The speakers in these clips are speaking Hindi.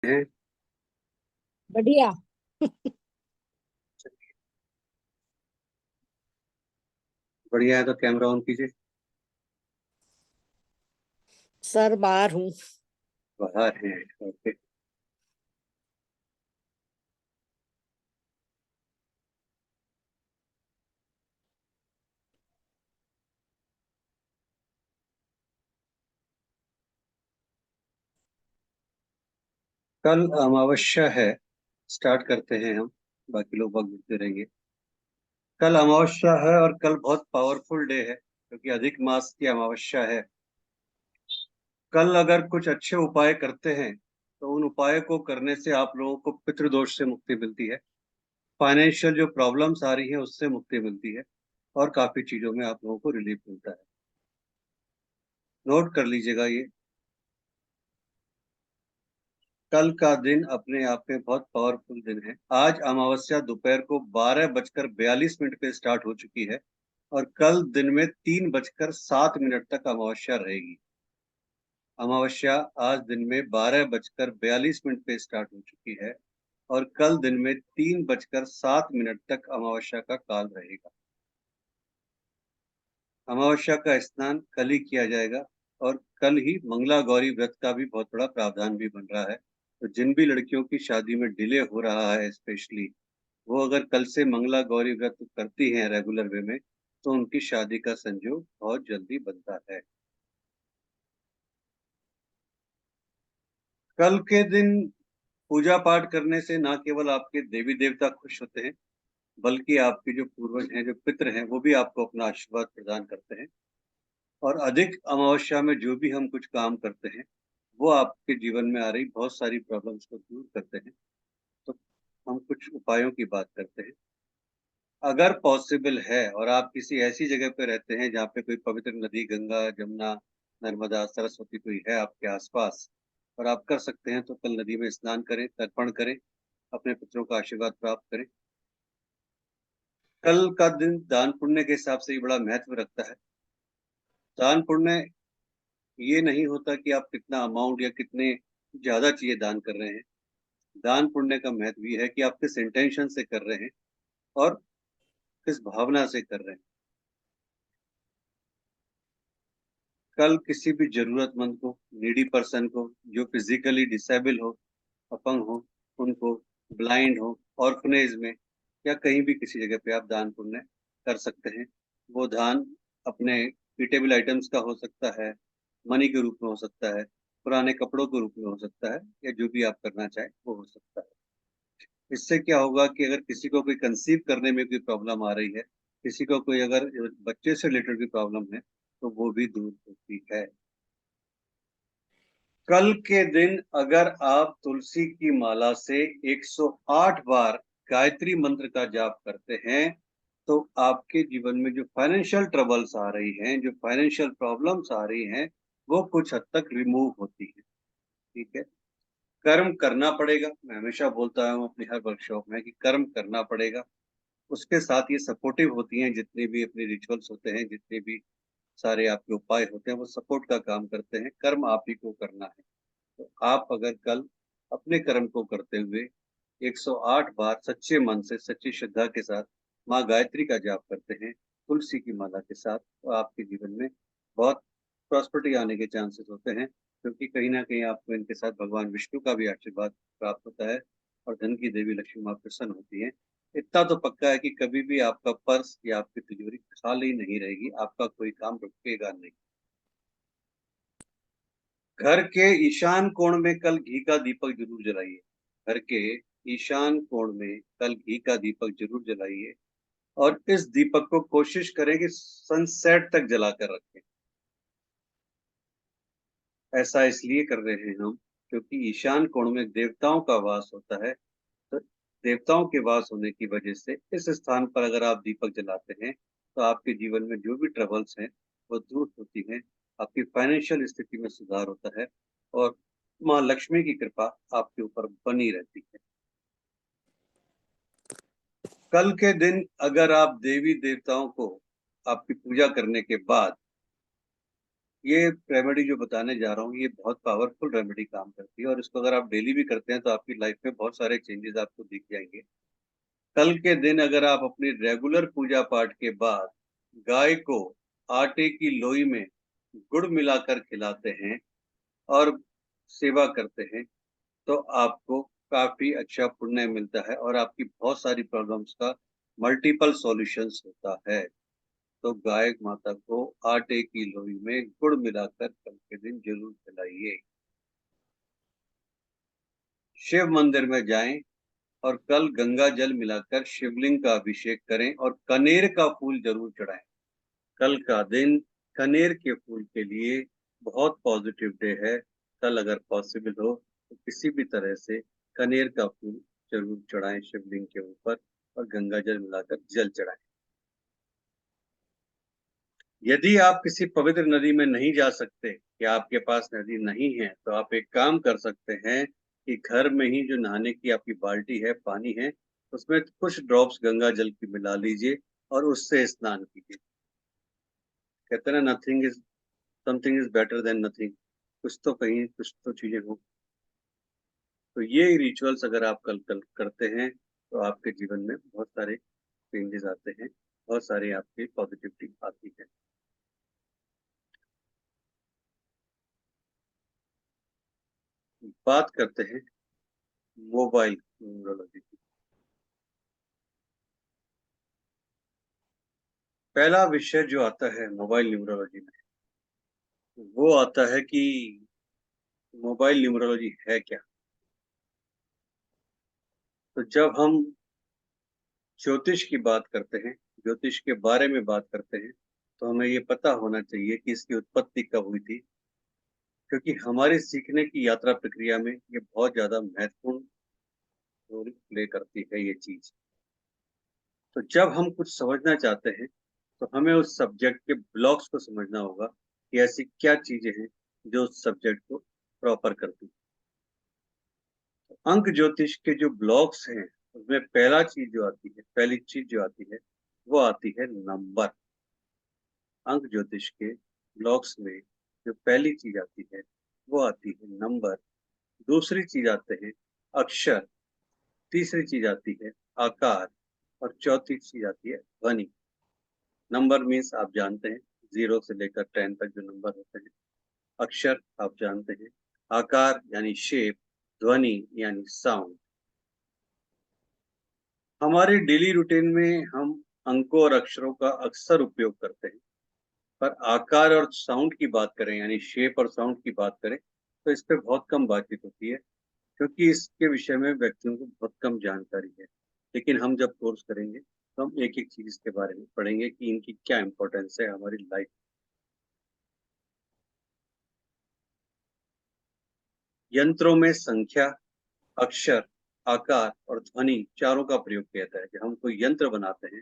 हैं। बढ़िया। बढ़िया है तो कैमरा ऑन कीजिए। सर बाहर हूँ। बाहर हैं। ओके। कल अमावस्या है। स्टार्ट करते हैं हम। बाकी लोग वक्त देते रहेंगे। कल अमावस्या है और कल बहुत पावरफुल डे है क्योंकि अधिक मास की अमावस्या है। कल अगर कुछ अच्छे उपाय करते हैं तो उन उपाय को करने से आप लोगों को पितृदोष से मुक्ति मिलती है। फाइनेंशियल जो प्रॉब्लम्स आ रही है उससे मुक्ति मिलती है और काफी चीजों में आप लोगों को रिलीफ मिलता है। नोट कर लीजिएगा ये। कल का दिन अपने आप में बहुत पावरफुल दिन है। आज अमावस्या दोपहर को 12:42 पे स्टार्ट हो चुकी है और कल दिन में 3:07 तक अमावस्या रहेगी। अमावस्या आज दिन में 12:42 पे स्टार्ट हो चुकी है और कल दिन में 3:07 तक अमावस्या का काल रहेगा। अमावस्या का स्नान कल ही किया जाएगा और कल ही मंगला गौरी व्रत का भी बहुत बड़ा प्रावधान भी बन रहा है। तो जिन भी लड़कियों की शादी में डिले हो रहा है स्पेशली, वो अगर कल से मंगला गौरी व्रत करती हैं रेगुलर वे में तो उनकी शादी का संजोग बहुत जल्दी बनता है। कल के दिन पूजा पाठ करने से ना केवल आपके देवी देवता खुश होते हैं बल्कि आपके जो पूर्वज हैं, जो पितृ हैं, वो भी आपको अपना आशीर्वाद प्रदान करते हैं। और अधिक अमावस्या में जो भी हम कुछ काम करते हैं वो आपके जीवन में आ रही बहुत सारी प्रॉब्लम्स को दूर करते हैं। तो हम कुछ उपायों की बात करते हैं। अगर पॉसिबल है और आप किसी ऐसी जगह पे रहते हैं जहाँ पे कोई पवित्र नदी, गंगा, जमुना, नर्मदा, सरस्वती कोई है आपके आसपास और आप कर सकते हैं तो कल नदी में स्नान करें, तर्पण करें, अपने पितरों का आशीर्वाद प्राप्त करें। कल का दिन दान पुण्य के हिसाब से ही बड़ा महत्व रखता है। दान पुण्य ये नहीं होता कि आप कितना अमाउंट या कितने ज्यादा चीजें दान कर रहे हैं। दान पुण्य का महत्व ये है कि आप किस इंटेंशन से कर रहे हैं और किस भावना से कर रहे हैं। कल किसी भी जरूरतमंद को, नीडी पर्सन को, जो फिजिकली डिसेबल हो, अपंग हो, उनको, ब्लाइंड हो, ऑर्फनेज में या कहीं भी किसी जगह पे आप दान पुण्य कर सकते हैं। वो दान अपने ईटेबल आइटम्स का हो सकता है, मनी के रूप में हो सकता है, पुराने कपड़ों के रूप में हो सकता है, या जो भी आप करना चाहें वो हो सकता है। इससे क्या होगा कि अगर किसी को कोई कंसीव करने में कोई प्रॉब्लम आ रही है, किसी को कोई अगर बच्चे से रिलेटेड कोई प्रॉब्लम है तो वो भी दूर होती है। कल के दिन अगर आप तुलसी की माला से 108 बार गायत्री मंत्र का जाप करते हैं तो आपके जीवन में जो फाइनेंशियल ट्रबल्स आ रही हैं, जो फाइनेंशियल प्रॉब्लम्स आ रही हैं, वो कुछ हद तक रिमूव होती है। ठीक है। कर्म करना पड़ेगा। मैं हमेशा बोलता हूँ अपनी हर वर्कशॉप में कि कर्म करना पड़ेगा। उसके साथ ये सपोर्टिव होती हैं, जितने भी अपने रिचुअल्स होते हैं, जितने भी सारे आपके उपाय होते हैं, वो सपोर्ट का काम करते हैं। कर्म आप ही को करना है। तो आप अगर कल अपने कर्म को करते हुए 108 बार सच्चे मन से, सच्ची श्रद्धा के साथ माँ गायत्री का जाप करते हैं तुलसी की माला के साथ, तो आपके जीवन में बहुत प्रॉस्पेरिटी आने के चांसेस होते हैं, क्योंकि कहीं ना कहीं आपको इनके साथ भगवान विष्णु का भी आशीर्वाद प्राप्त होता है और धन की देवी लक्ष्मी माँ प्रसन्न होती है। इतना तो पक्का है कि कभी भी आपका पर्स या आपकी तिजोरी खाली नहीं रहेगी, आपका कोई काम रुकेगा नहीं। घर के ईशान कोण में कल घी का दीपक जरूर जलाइए। घर के ईशान कोण में कल घी का दीपक जरूर जलाइए और इस दीपक को कोशिश करें कि सनसेट तक जलाकर रखें। ऐसा इसलिए कर रहे हैं हम क्योंकि ईशान कोण में देवताओं का वास होता है। तो देवताओं के वास होने की वजह से इस स्थान पर अगर आप दीपक जलाते हैं तो आपके जीवन में जो भी ट्रबल्स हैं वो दूर होती हैं। आपकी फाइनेंशियल स्थिति में सुधार होता है और माँ लक्ष्मी की कृपा आपके ऊपर बनी रहती है। कल के दिन अगर आप देवी देवताओं को आपकी पूजा करने के बाद ये रेमेडी जो बताने जा रहा हूँ ये बहुत पावरफुल रेमेडी काम करती है, और इसको अगर आप डेली भी करते हैं तो आपकी लाइफ में बहुत सारे चेंजेस आपको दिख जाएंगे। कल के दिन अगर आप अपनी रेगुलर पूजा पाठ के बाद गाय को आटे की लोई में गुड़ मिलाकर खिलाते हैं और सेवा करते हैं, तो आपको काफी अच्छा पुण्य मिलता है और आपकी बहुत सारी प्रॉब्लम्स का मल्टीपल सॉल्यूशंस होता है। तो गाय माता को आटे की लोई में गुड़ मिलाकर कल के दिन जरूर खिलाइए। शिव मंदिर में जाएं और कल गंगा जल मिलाकर शिवलिंग का अभिषेक करें और कनेर का फूल जरूर चढ़ाएं। कल का दिन कनेर के फूल के लिए बहुत पॉजिटिव डे है। कल अगर पॉसिबल हो तो किसी भी तरह से कनेर का फूल जरूर चढ़ाएं शिवलिंग के ऊपर और गंगा जल मिलाकर जल चढ़ाएं। यदि आप किसी पवित्र नदी में नहीं जा सकते या आपके पास नदी नहीं है, तो आप एक काम कर सकते हैं कि घर में ही जो नहाने की आपकी बाल्टी है, पानी है, उसमें कुछ ड्रॉप्स गंगा जल की मिला लीजिए और उससे स्नान कीजिए। कहते हैं ना, nothing is something is better than nothing. कुछ तो कहीं कुछ तो चीजें हो। तो ये रिचुअल्स अगर आप कल कल करते हैं तो आपके जीवन में बहुत सारे चेंजेस आते हैं, बहुत सारी आपकी पॉजिटिविटी आती है। बात करते हैं मोबाइल न्यूरोलॉजी की। पहला विषय जो आता है मोबाइल न्यूरोलॉजी में, वो आता है कि मोबाइल न्यूरोलॉजी है क्या। तो जब हम ज्योतिष की बात करते हैं, ज्योतिष के बारे में बात करते हैं, तो हमें ये पता होना चाहिए कि इसकी उत्पत्ति कब हुई थी, क्योंकि हमारे सीखने की यात्रा प्रक्रिया में ये बहुत ज्यादा महत्वपूर्ण रोल प्ले करती है ये चीज। तो जब हम कुछ समझना चाहते हैं तो हमें उस सब्जेक्ट के ब्लॉक्स को समझना होगा कि ऐसी क्या चीजें हैं जो उस सब्जेक्ट को प्रॉपर करती हैं। अंक ज्योतिष के जो ब्लॉक्स हैं उसमें पहली चीज जो आती है वो आती है नंबर। अंक ज्योतिष के ब्लॉक्स में जो पहली चीज आती है वो आती है नंबर। दूसरी चीज आते हैं अक्षर। तीसरी चीज आती है आकार। और चौथी चीज आती है ध्वनि। नंबर मीन्स आप जानते हैं, 0 से लेकर 10 तक जो नंबर होते हैं। अक्षर आप जानते हैं, आकार यानी शेप, ध्वनि यानी साउंड। हमारे डेली रूटीन में हम अंकों और अक्षरों का अक्सर उपयोग करते हैं, पर आकार और साउंड की बात करें यानी शेप और साउंड की बात करें तो इस पे बहुत कम बातचीत होती है, क्योंकि इसके विषय में व्यक्तियों को बहुत कम जानकारी है। लेकिन हम जब कोर्स करेंगे तो हम एक एक चीज के बारे में पढ़ेंगे कि इनकी क्या इंपॉर्टेंस है हमारी लाइफ। यंत्रों में संख्या, अक्षर, आकार और ध्वनि चारों का प्रयोग किया जाता है। जब हम कोई यंत्र बनाते हैं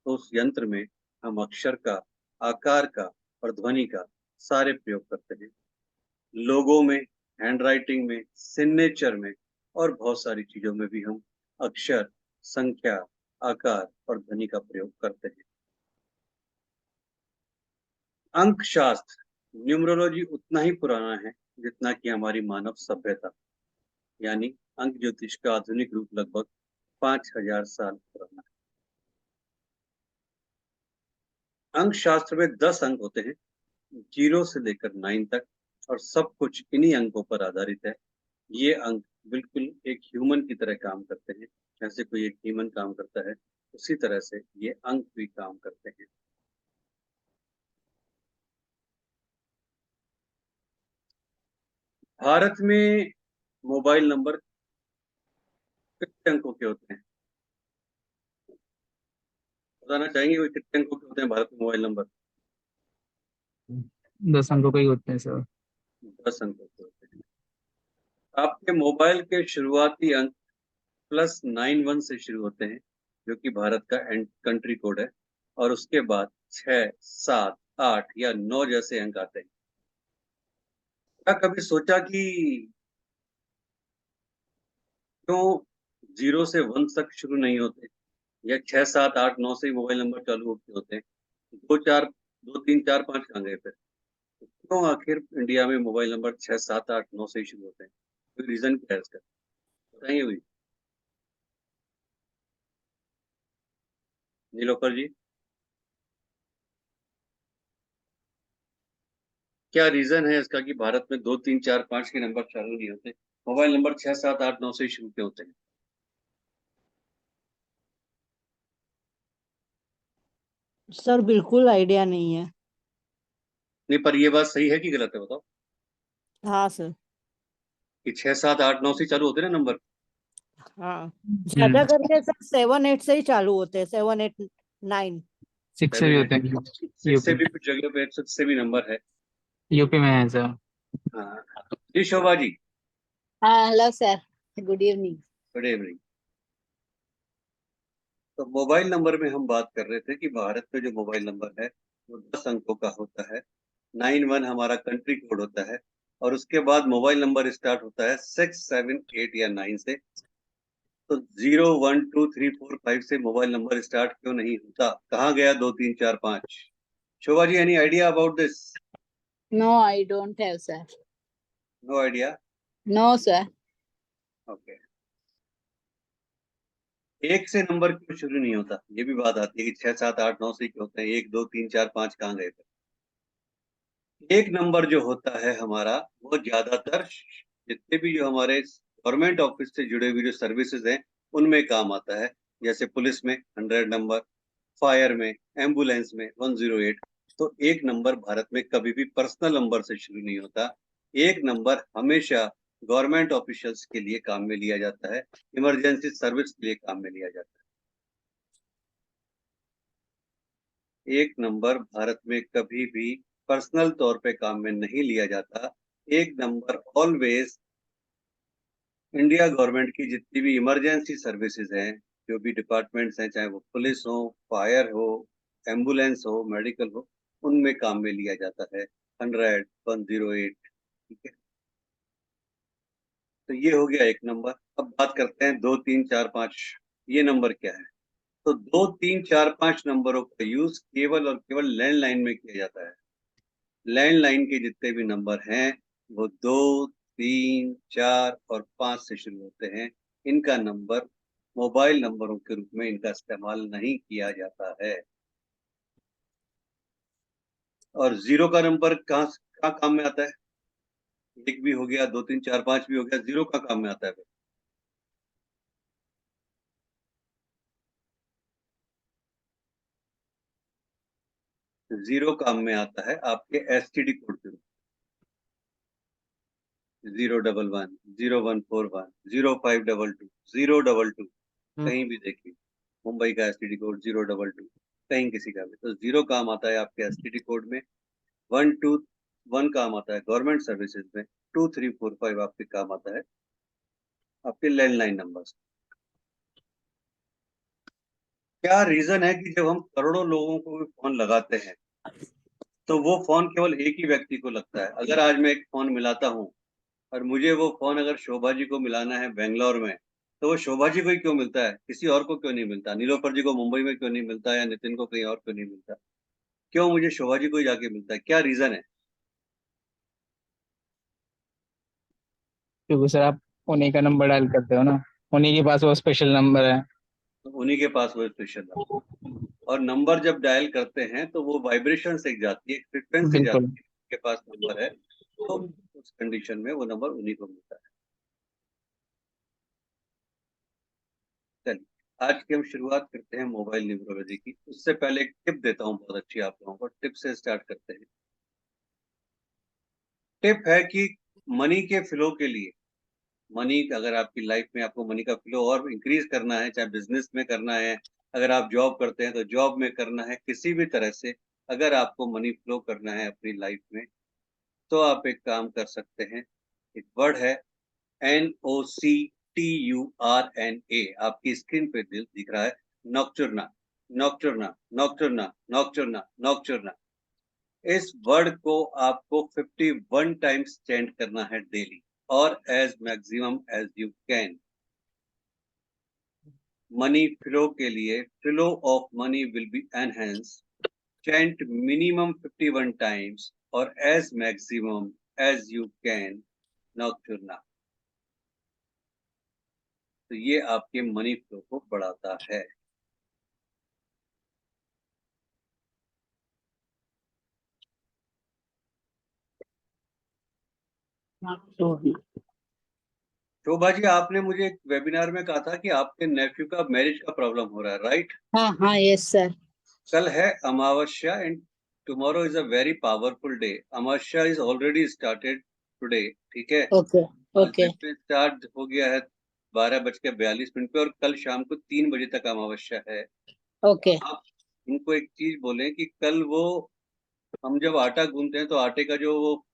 तो उस यंत्र में हम अक्षर का, आकार का और ध्वनि का सारे प्रयोग करते हैं। लोगों में, हैंडराइटिंग में, सिग्नेचर में और बहुत सारी चीजों में भी हम अक्षर, संख्या, आकार और ध्वनि का प्रयोग करते हैं। अंक शास्त्र न्यूमरोलॉजी उतना ही पुराना है जितना कि हमारी मानव सभ्यता, यानी अंक ज्योतिष का आधुनिक रूप लगभग 5000 साल पुराना है। अंक शास्त्र में 10 अंक होते हैं, 0 से लेकर 9 तक, और सब कुछ इन्हीं अंकों पर आधारित है। ये अंक बिल्कुल एक ह्यूमन की तरह काम करते हैं। जैसे कोई एक ह्यूमन काम करता है उसी तरह से ये अंक भी काम करते हैं। भारत में मोबाइल नंबर कितने अंकों के होते हैं, बताना चाहेंगे कोई? कितने अंकों के होते हैं भारत में मोबाइल नंबर? 10 अंकों का ही होते हैं सर। 10 अंकों के होते हैं। आपके मोबाइल के शुरुआती अंक +91 से शुरू होते हैं, जो कि भारत का कंट्री कोड है, और उसके बाद 6, 7, 8 या 9 जैसे अंक आते हैं। क्या कभी सोचा कि क्यों 0 से 1 तक शुरू नहीं होते, या 6, 7, 8, 9 से ही मोबाइल नंबर चालू होते होते हैं? 2, 4, 2, 3, 4, 5 कहाँ गए फिर? क्यों आखिर इंडिया में मोबाइल नंबर 6, 7, 8, 9 से ही शुरू होते हैं? कोई रीजन क्या है इसका? बताइए भाई। नीलोफर जी, क्या रीजन है इसका कि भारत में 2, 3, 4, 5 के नंबर चालू नहीं होते? मोबाइल नंबर 6, 7, 8, 9 से ही शुरू क्यों होते हैं? सर बिल्कुल आइडिया नहीं है। नहीं, पर ये बात सही है कि गलत है, बताओ। हाँ सर। कि 6, 7, 8, 9 से ही चालू होते हैं ना नंबर। हाँ, ज्यादा करके सर 7, 8 से ही चालू होते हैं, 7, 8, 9। 6 से भी 7, होते 8, हैं 6 से यूपी। भी कुछ जगह पे 6 से भी नंबर है। यूपी में है सर। हाँ जी, शोभा जी। हाँ hello sir, good evening. Good evening. तो मोबाइल नंबर में हम बात कर रहे थे कि भारत में जो मोबाइल नंबर है वो 10 अंकों का होता है। 91 हमारा कंट्री कोड होता है, और उसके बाद मोबाइल नंबर स्टार्ट होता है 6, 7, 8 या 9 से। तो 0, 1, 2, 3, 4, 5 से मोबाइल नंबर स्टार्ट क्यों नहीं होता? कहाँ गया 2, 3, 4, 5? Shobha ji, any idea about this? No I don't have sir. No idea. No sir. Okay. एक से नंबर क्यों शुरू नहीं होता, ये भी बात आती है कि 6, 7, 8, 9 से क्यों होते हैं, 1, 2, 3, 4, 5 कहाँ गए थे? एक नंबर जो होता है हमारा, वो ज्यादातर जितने भी जो हमारे गवर्नमेंट ऑफिस से जुड़े हुए जो सर्विसेज हैं उनमें काम आता है। जैसे पुलिस में 100 नंबर, फायर में, एम्बुलेंस में 108। तो एक नंबर भारत में कभी भी पर्सनल नंबर से शुरू नहीं होता। एक नंबर हमेशा गवर्नमेंट ऑफिशियल्स के लिए काम में लिया जाता है, इमरजेंसी सर्विस के लिए काम में लिया जाता है। एक नंबर भारत में कभी भी पर्सनल तौर पे काम में नहीं लिया जाता। एक नंबर ऑलवेज इंडिया गवर्नमेंट की जितनी भी इमरजेंसी सर्विसेज हैं, जो भी डिपार्टमेंट्स हैं, चाहे वो पुलिस हो, फायर हो, एम्बुलेंस हो, मेडिकल हो, उनमें काम में लिया जाता है 100, 108। ठीक है, तो ये हो गया एक नंबर। अब बात करते हैं 2, 3, 4, 5, ये नंबर क्या है? तो 2, 3, 4, 5 नंबरों का यूज केवल और केवल लैंडलाइन में किया जाता है। लैंडलाइन के जितने भी नंबर हैं वो 2, 3, 4 और 5 से शुरू होते हैं। इनका नंबर मोबाइल नंबरों के रूप में इनका इस्तेमाल नहीं किया जाता है। और जीरो का नंबर कहाँ कहाँ काम में आता है? एक भी हो गया, 2, 3, 4, 5 भी हो गया, जीरो का काम में आता है? जीरो काम में आता है आपके एसटीडी कोड के रूप में। 011, 0141, 0522, 022, कहीं भी देखिए मुंबई का एसटीडी कोड 022, कहीं किसी का भी। तो जीरो काम आता है आपके एसटीडी कोड में। 121 काम आता है गवर्नमेंट सर्विसेज में। 2345 आपके काम आता है आपके लैंडलाइन नंबर। क्या रीजन है कि जब हम करोड़ों लोगों को भी फोन लगाते हैं तो वो फोन केवल एक ही व्यक्ति को लगता है? अगर आज मैं एक फोन मिलाता हूँ और मुझे वो फोन अगर शोभा जी को मिलाना है बेंगलोर में, तो वो शोभा जी को ही क्यों मिलता है, किसी और को क्यों नहीं मिलता? नीलोफर जी को मुंबई में क्यों नहीं मिलता, या नितिन को कहीं और क्यों नहीं मिलता? क्यों मुझे शोभा जी को ही जाके मिलता है? क्या रीजन है? क्योंकि सर आप उन्हीं का नंबर डायल करते हो ना, उन्हीं के पास वो स्पेशल नंबर है। तो उन्हीं के पास वो स्पेशल नंबर, और नंबर जब डायल करते हैं तो वो वाइब्रेशन से जाती है, फ्रिक्वेंसी बिल्कुल। जाती है, उनके पास नंबर है, तो उस कंडीशन में वो नंबर उन्हीं को मिलता है। चलिए, आज की हम शुरुआत करते हैं मोबाइल न्यूमरोलॉजी की। उससे पहले एक टिप देता हूँ बहुत अच्छी आप लोगों को। टिप से स्टार्ट करते हैं। टिप है कि मनी के फ्लो के लिए, मनी अगर आपकी लाइफ में आपको मनी का फ्लो और इंक्रीज करना है, चाहे बिजनेस में करना है, अगर आप जॉब करते हैं तो जॉब में करना है, किसी भी तरह से अगर आपको मनी फ्लो करना है अपनी लाइफ में, तो आप एक काम कर सकते हैं। एक वर्ड है NOCTURNA, आपकी स्क्रीन पे दिख रहा है, नॉक्चुरना। नॉक्चुरना, नॉक्चुरना, नॉक्चुरना, नॉक्चुरना। इस वर्ड को आपको 51 टाइम्स चेंट करना है डेली, और as maximum as you can. Money flow के लिए, flow of money will be enhance, chant minimum 51 times और as maximum as you can nocturna. तो ये आपके मनी फ्लो को बढ़ाता है। शोभा जी, आपने मुझे एक वेबिनार में कहा था कि आपके नेफ्यू का मैरिज का प्रॉब्लम हो रहा है, राइट? हाँ हाँ, यस सर। कल है अमावस्या and tomorrow is a very powerful day. Amavasya is already started today, ठीक है? ओके आज ओके में स्टार्ट हो गया है 12:42 पे, और कल शाम को 3 बजे तक अमावस्या है। ओके आप उनको एक चीज बोलें कि कल वो, हम जब आटा गूंथते हैं तो आटे का जो वो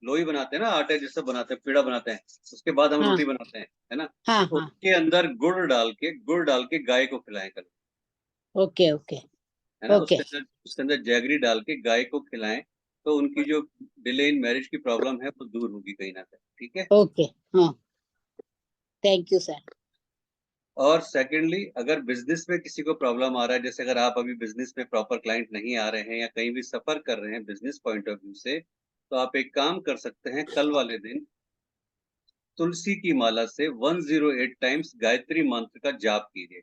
लोई बनाते हैं ना, आटे जिससे बनाते हैं, पेड़ा बनाते हैं, उसके बाद हम हाँ रोटी बनाते हैं, है ना? हाँ तो हाँ, उसके अंदर गुड़ डाल के गाय को खिलाएं कल, ओके ओके है ना? ओके उसके अंदर जैगरी डाल के गाय को खिलाएं, तो उनकी जो डिले इन मैरिज की प्रॉब्लम है वो दूर होगी कहीं ना कहीं, ठीक है? ओके। हाँ, थैंक यू सर। और सेकेंडली, अगर बिजनेस में किसी को प्रॉब्लम आ रहा है, जैसे अगर आप अभी बिजनेस में प्रॉपर क्लाइंट नहीं आ रहे हैं या कहीं भी सफर कर रहे हैं बिजनेस पॉइंट ऑफ व्यू से, तो आप एक काम कर सकते हैं, कल वाले दिन तुलसी की माला से 108 टाइम्स गायत्री मंत्र का जाप कीजिए।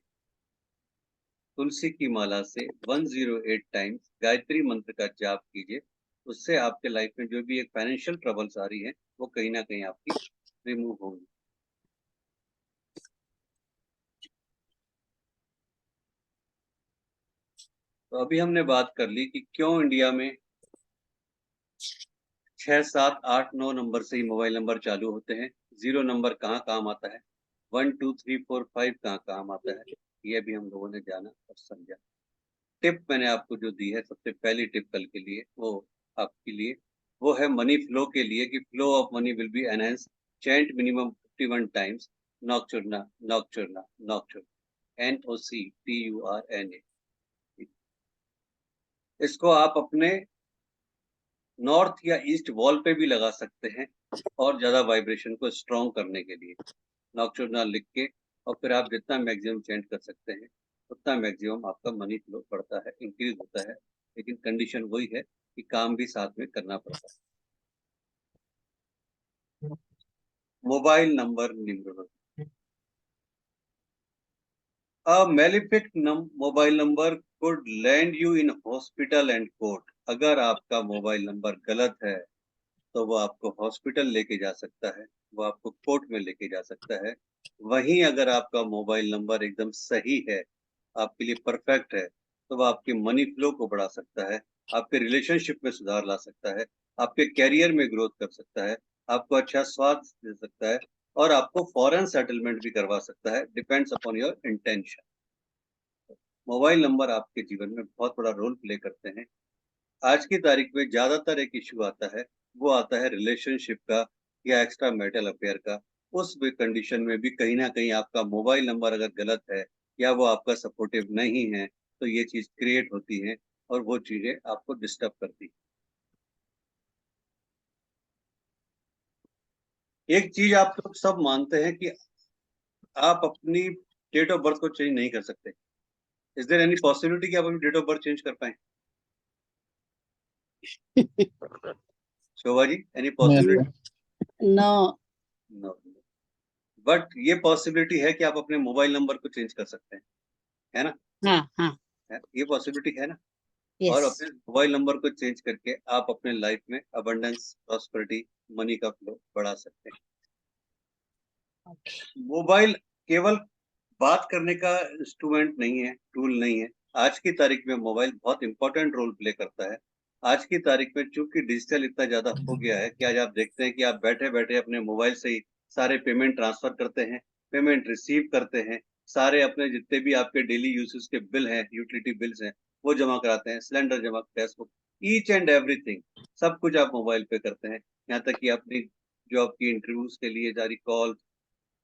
तुलसी की माला से 108 टाइम्स गायत्री मंत्र का जाप कीजिए। उससे आपके लाइफ में जो भी एक फाइनेंशियल ट्रबल्स आ रही है वो कहीं ना कहीं आपकी रिमूव होंगी। तो अभी हमने बात कर ली कि क्यों इंडिया में 6, 7, 8, 9 नंबर से ही मोबाइल नंबर चालू होते हैं। 0 नंबर कहाँ काम आता है, 1, 2, 3, 4, 5 कहाँ काम आता है, ये भी हम लोगों ने जाना और समझा। टिप मैंने आपको जो दी है, सबसे पहली टिप कल के लिए, वो आपके लिए वो है मनी फ्लो के लिए, कि flow of money will be enhance. Chant minimum 51 times nocturna nocturna nocturna, NOCTURNA। इसको आप अपने नॉर्थ या ईस्ट वॉल पे भी लगा सकते हैं, और ज्यादा वाइब्रेशन को स्ट्रॉन्ग करने के लिए नॉकचुरना लिख के, और फिर आप जितना मैक्सिमम चेंज कर सकते हैं उतना मैक्सिमम आपका मनी फ्लो बढ़ता है, इंक्रीज होता है। लेकिन कंडीशन वही है कि काम भी साथ में करना पड़ता है। मोबाइल नंबर निम्न, A malefic mobile number could land you in hospital and court। अगर आपका मोबाइल नंबर गलत है तो वो आपको हॉस्पिटल लेके जा सकता है, वो आपको कोर्ट में लेके जा सकता है। वहीं अगर आपका मोबाइल नंबर एकदम सही है, आपके लिए परफेक्ट है, तो वो आपके मनी फ्लो को बढ़ा सकता है, आपके रिलेशनशिप में सुधार ला सकता है, आपके कैरियर में ग्रोथ कर सकता है, आपको अच्छा स्वास्थ्य दे सकता है, और आपको फॉरेन सेटलमेंट भी करवा सकता है, depends upon your intention. Mobile number आपके जीवन में बहुत बड़ा रोल प्ले करते हैं। आज की तारीख में ज्यादातर एक इश्यू आता है, वो आता है रिलेशनशिप का या एक्स्ट्रा मैरिटल अफेयर का। उस भी कंडीशन में भी कहीं ना कहीं आपका मोबाइल नंबर अगर गलत है या वो आपका सपोर्टिव नहीं है, तो ये चीज क्रिएट होती है और वो चीजें आपको डिस्टर्ब करती है। एक चीज आप लोग सब मानते हैं कि आप अपनी डेट ऑफ बर्थ को चेंज नहीं कर सकते। इज देयर एनी पॉसिबिलिटी कि आप अपनी डेट ऑफ बर्थ चेंज कर पाए? Shobha ji, any Yes, possibility? sir. No. No. But ये पॉसिबिलिटी है कि आप अपने मोबाइल नंबर को चेंज कर सकते हैं, है ना? हाँ हाँ, ये पॉसिबिलिटी है ना? और यस। अपने मोबाइल नंबर को चेंज करके आप अपने लाइफ में अबंडेंस, प्रॉस्पेरिटी, मनी का फ्लो बढ़ा सकते हैं। मोबाइल केवल बात करने का इंस्ट्रूमेंट नहीं है, टूल नहीं है। आज की तारीख में मोबाइल बहुत इंपॉर्टेंट रोल प्ले करता है। आज की तारीख में चूंकि डिजिटल इतना ज्यादा हो गया है कि आज आप देखते हैं कि आप बैठे बैठे अपने मोबाइल से ही सारे पेमेंट ट्रांसफर करते हैं, पेमेंट रिसीव करते हैं, सारे अपने जितने भी आपके डेली यूसेज के बिल हैं, यूटिलिटी बिल्स हैं, वो जमा कराते हैं, सिलेंडर जमा, फेसबुक, ईच एंड एवरीथिंग, सब कुछ आप मोबाइल पे करते हैं। यहाँ तक कि अपनी जो आपकी इंटरव्यूज के लिए जारी कॉल,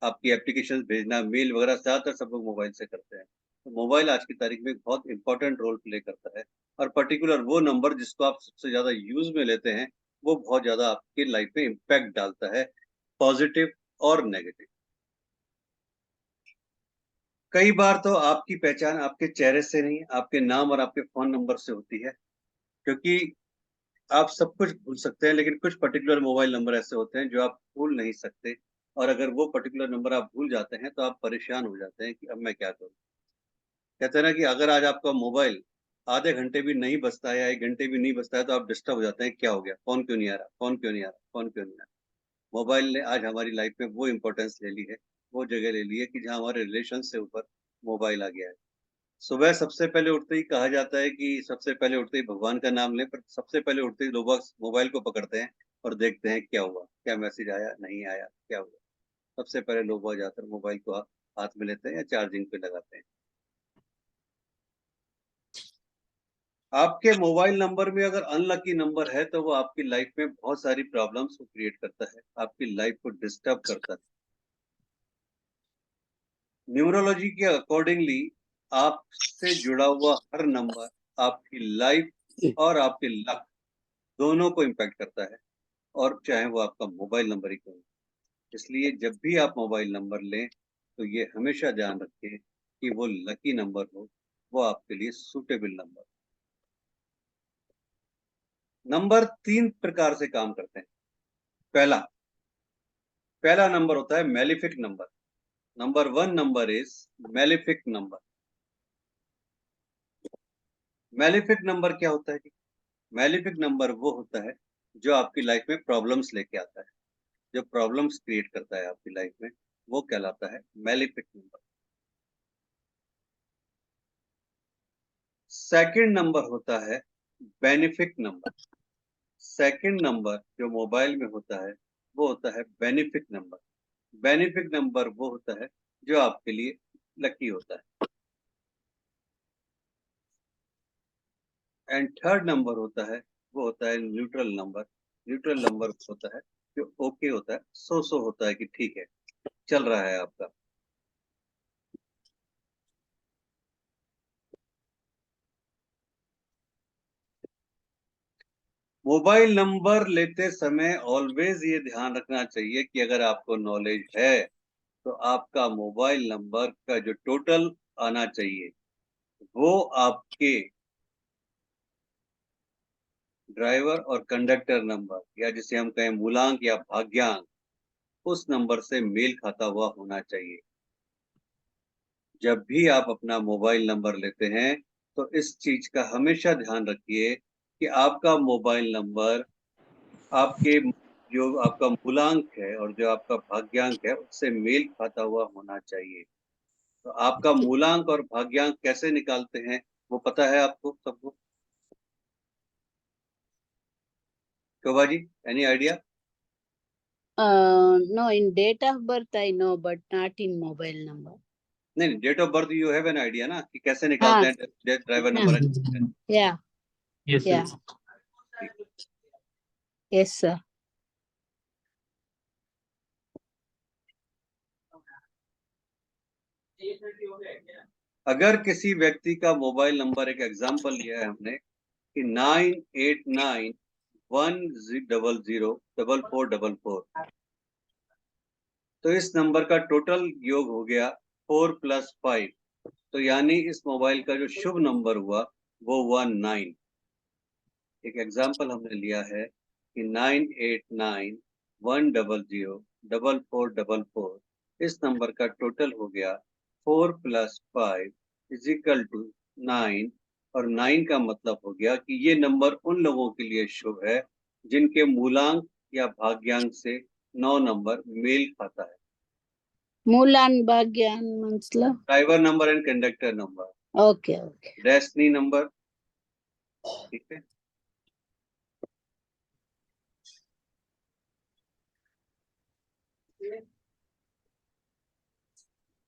आपकी एप्लीकेशन भेजना, मेल वगैरह ज्यादातर सब लोग मोबाइल से करते हैं। तो मोबाइल आज की तारीख में बहुत इंपॉर्टेंट रोल प्ले करता है, और पर्टिकुलर वो नंबर जिसको आप सबसे ज्यादा यूज में लेते हैं, वो बहुत ज्यादा आपकी लाइफ में इम्पैक्ट डालता है, पॉजिटिव और नेगेटिव। कई बार तो आपकी पहचान आपके चेहरे से नहीं, आपके नाम और आपके फोन नंबर से होती है, क्योंकि आप सब कुछ भूल सकते हैं, लेकिन कुछ पर्टिकुलर मोबाइल नंबर ऐसे होते हैं जो आप भूल नहीं सकते, और अगर वो पर्टिकुलर नंबर आप भूल जाते हैं तो आप परेशान हो जाते हैं कि अब मैं क्या करूं। कहते हैं ना कि अगर आज आपका मोबाइल आधे घंटे भी नहीं बजता है या 1 घंटे भी नहीं बजता है तो आप डिस्टर्ब हो जाते हैं, क्या हो गया, फोन क्यों नहीं आ रहा, फोन क्यों नहीं आ रहा, फोन क्यों नहीं आ रहा। मोबाइल ने आज हमारी लाइफ में वो इम्पोर्टेंस ले ली है, वो जगह ले ली है कि जहाँ हमारे रिलेशन से ऊपर मोबाइल आ गया है। सुबह सबसे पहले उठते ही कहा जाता है कि सबसे पहले उठते ही भगवान का नाम लें, पर सबसे पहले उठते ही लोग बस मोबाइल को पकड़ते हैं और देखते हैं क्या हुआ, क्या मैसेज आया, नहीं आया, क्या हुआ। सबसे पहले लोग वहाँ जाकर मोबाइल को हाथ में लेते हैं या चार्जिंग पे लगाते हैं। आपके मोबाइल नंबर में अगर अनलकी नंबर है तो वो आपकी लाइफ में बहुत सारी प्रॉब्लम्स को क्रिएट करता है, आपकी लाइफ को डिस्टर्ब करता है। न्यूमरोलॉजी के अकॉर्डिंगली आपसे जुड़ा हुआ हर नंबर आपकी लाइफ और आपके लक दोनों को इम्पैक्ट करता है, और चाहे वो आपका मोबाइल नंबर ही क्यों हो। इसलिए जब भी आप मोबाइल नंबर लें तो ये हमेशा ध्यान रखें कि वो लकी नंबर हो, वो आपके लिए सूटेबल नंबर। नंबर 3 प्रकार से काम करते हैं। पहला पहला नंबर होता है malefic number. Number 1 number is malefic number. Malefic number क्या होता है जी? मेलिफिक नंबर वो होता है जो आपकी लाइफ में प्रॉब्लम्स लेके आता है, जो प्रॉब्लम्स क्रिएट करता है आपकी लाइफ में, वो कहलाता है मेलिफिक नंबर। सेकंड नंबर होता है बेनिफिक नंबर। सेकंड नंबर जो मोबाइल में होता है वो होता है बेनिफिक नंबर। बेनिफिक नंबर वो होता है जो आपके लिए लकी होता है। एंड थर्ड नंबर होता है वो होता है न्यूट्रल नंबर। न्यूट्रल नंबर होता है जो ओके होता है, सो होता है कि ठीक है, चल रहा है आपका। मोबाइल नंबर लेते समय ऑलवेज ये ध्यान रखना चाहिए कि अगर आपको नॉलेज है तो आपका मोबाइल नंबर का जो टोटल आना चाहिए वो आपके ड्राइवर और कंडक्टर नंबर, या जिसे हम कहें मूलांक या भाग्यांक, उस नंबर से मेल खाता हुआ होना चाहिए। जब भी आप अपना मोबाइल नंबर लेते हैं तो इस चीज का हमेशा ध्यान रखिए कि आपका मोबाइल नंबर आपके जो आपका मूलांक है और जो आपका भाग्यांक है उससे मेल खाता हुआ होना चाहिए। तो आपका मूलांक और भाग्यांक कैसे निकालते हैं वो पता है आपको सबको? Shobha ji, any idea? No, in date of birth I know, but not in mobile number. नहीं, date of birth you have an idea ना कि कैसे हाँ, निकालते हैं ड्राइवर हाँ, number? yeah, yes yeah, yes, sir. अगर किसी व्यक्ति का मोबाइल नंबर, एक एग्जांपल लिया है हमने कि 9891004444, तो इस नंबर का टोटल योग हो गया 4 + 5, तो यानी इस मोबाइल का जो शुभ नंबर हुआ वो हुआ 9। एक एग्जांपल हमने लिया है कि 9891004444, इस नंबर का टोटल हो गया 4 + 5 = 9, और 9 का मतलब हो गया कि ये नंबर उन लोगों के लिए शुभ है जिनके मूलांक या भाग्यांक से 9 नंबर मेल खाता है। Mulan Bhagyan मतलब? Driver number and conductor number, Okay, okay. Destiny number, ठीक है।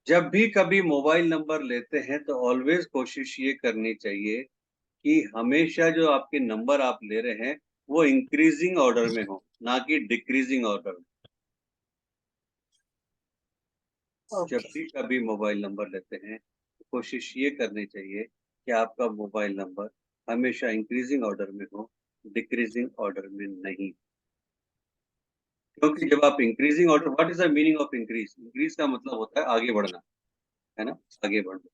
जब भी कभी मोबाइल नंबर लेते हैं तो ऑलवेज कोशिश ये करनी चाहिए कि हमेशा जो आपके नंबर आप ले रहे हैं वो इंक्रीजिंग ऑर्डर में हो, ना कि डिक्रीजिंग ऑर्डर में। जब Okay. भी कभी मोबाइल नंबर लेते हैं तो कोशिश ये करनी चाहिए कि आपका मोबाइल नंबर हमेशा इंक्रीजिंग ऑर्डर में हो, डिक्रीजिंग ऑर्डर में नहीं। क्योंकि जब आप increasing order, what is the meaning of increase? Increase का मतलब होता है आगे बढ़ना, है ना, आगे बढ़ना।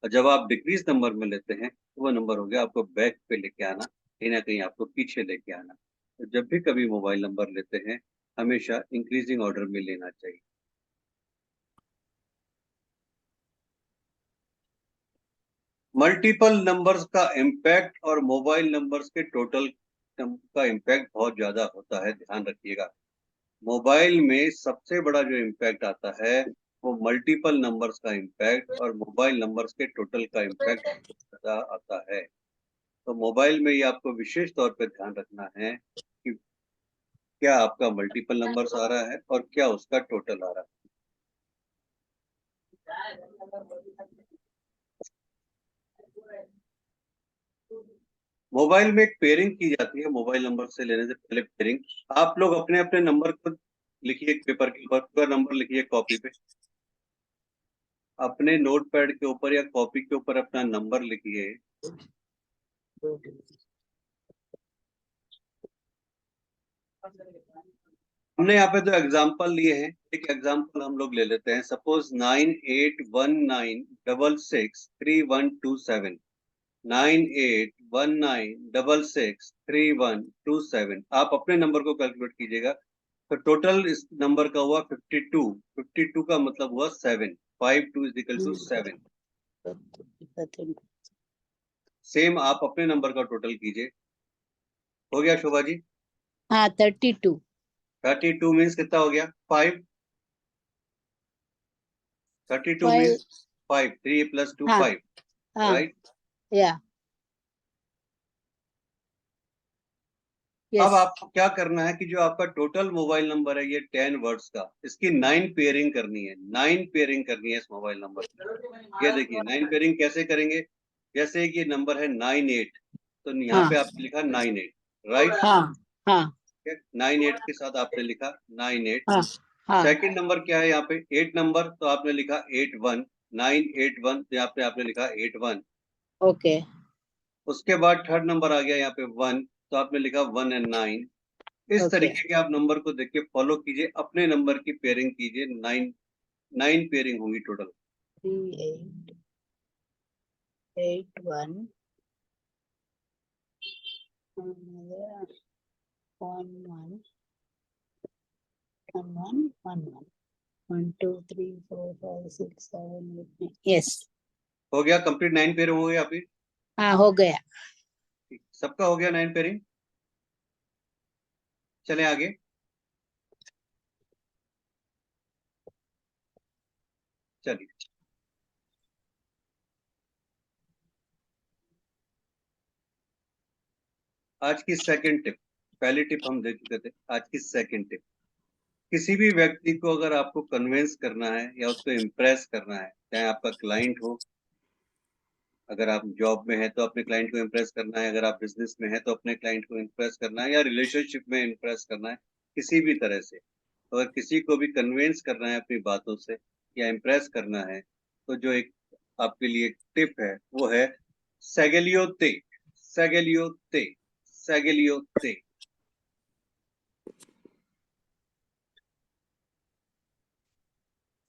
और जब आप डिक्रीज नंबर में लेते हैं तो वो नंबर हो गया आपको बैक पे लेके आना, कहीं ना कहीं आपको पीछे लेके आना। तो जब भी कभी मोबाइल नंबर लेते हैं हमेशा इंक्रीजिंग ऑर्डर में लेना चाहिए। मल्टीपल नंबर्स का इम्पैक्ट और मोबाइल नंबर्स के टोटल का इम्पैक्ट बहुत ज्यादा होता है, ध्यान रखिएगा। मोबाइल में सबसे बड़ा जो इम्पैक्ट आता है वो मल्टीपल नंबर्स का इम्पैक्ट और मोबाइल नंबर्स के टोटल का इम्पैक्ट ज्यादा आता है। तो मोबाइल में ये आपको विशेष तौर पे ध्यान रखना है कि क्या आपका मल्टीपल नंबर्स आ रहा है और क्या उसका टोटल आ रहा है। मोबाइल में एक पेयरिंग की जाती है, मोबाइल नंबर से लेने से पहले पेयरिंग। आप लोग अपने अपने नंबर को लिखिए पेपर के ऊपर, पूरा नंबर लिखिए कॉपी पे, अपने नोटपैड के ऊपर या कॉपी के ऊपर अपना नंबर लिखिए। हमने यहाँ पे दो एग्जाम्पल लिए हैं, एक एग्जाम्पल हम लोग ले लेते हैं। सपोज 9819663127, 9819663127। आप अपने नंबर को कैलकुलेट कीजिएगा। तो टोटल इस नंबर का हुआ 52। 52 का मतलब हुआ 7। 52 इज इक्वल टू 7। सेम आप अपने नंबर का टोटल कीजिए। हो गया शोभा जी? हाँ 32। 32 मीन्स कितना हो गया? 5। 32 5 मीन्स 5। 3 + 2 हाँ 5, हाँ राइट? या अब यस आपको क्या करना है कि जो आपका टोटल मोबाइल नंबर है ये 10 वर्ड्स का, इसकी 9 पेयरिंग करनी है। 9 पेयरिंग करनी है इस मोबाइल नंबर की। ये देखिए 9 पेयरिंग कैसे करेंगे। जैसे कि ये नंबर है 98, तो यहाँ हाँ पे आपने लिखा 98, राइट? हाँ हाँ 98 के साथ आपने लिखा 98। हाँ हाँ सेकंड नंबर क्या है यहाँ पे? 8 नंबर, तो आपने लिखा 81। 981, तो यहाँ पे आपने लिखा 81। ओके उसके बाद थर्ड नंबर आ गया यहाँ पे 1, तो आपने लिखा 1 और 9। इस ओके तरीके के आप नंबर को देख के फॉलो कीजिए, अपने नंबर की पेयरिंग कीजिए। 9 पेयरिंग होंगी टोटल। 3881 11 11 11 1 2 3 4 5 6 7 8 9 यस हो गया कंप्लीट? 9 पेयरिंग हो गया अभी? हाँ हो गया ठीक, सबका हो गया 9 पेयरिंग। चले आगे। चलिए आज की सेकंड टिप। पहली टिप हम दे चुके थे, आज की सेकंड टिप। किसी भी व्यक्ति को अगर आपको कन्विंस करना है या उसको इम्प्रेस करना है, चाहे आपका क्लाइंट हो, अगर आप जॉब में है तो अपने क्लाइंट को इम्प्रेस करना है, अगर आप बिजनेस में है तो अपने क्लाइंट को इम्प्रेस करना है, या रिलेशनशिप में इम्प्रेस करना है, किसी भी तरह से। तो अगर किसी को भी कन्विंस करना है अपनी बातों से या इम्प्रेस करना है, तो जो एक आपके लिए टिप है वो है सेगेलियोते। सेगेलियोते, सेगेलियोते।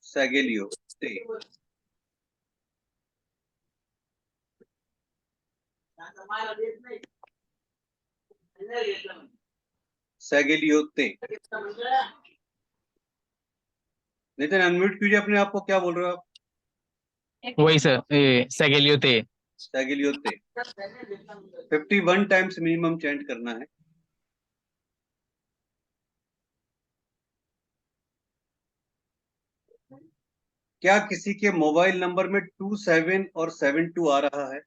सेगेलियोते। सेगेलियोते। नितिन अनम्यूट कीजिए अपने आप को, क्या बोल रहे हो आप? वही सर, ये सेगेलियोते। सेगेलियोते 51 टाइम्स मिनिमम चेंट करना है। क्या किसी के मोबाइल नंबर में 27 और 72 आ रहा है?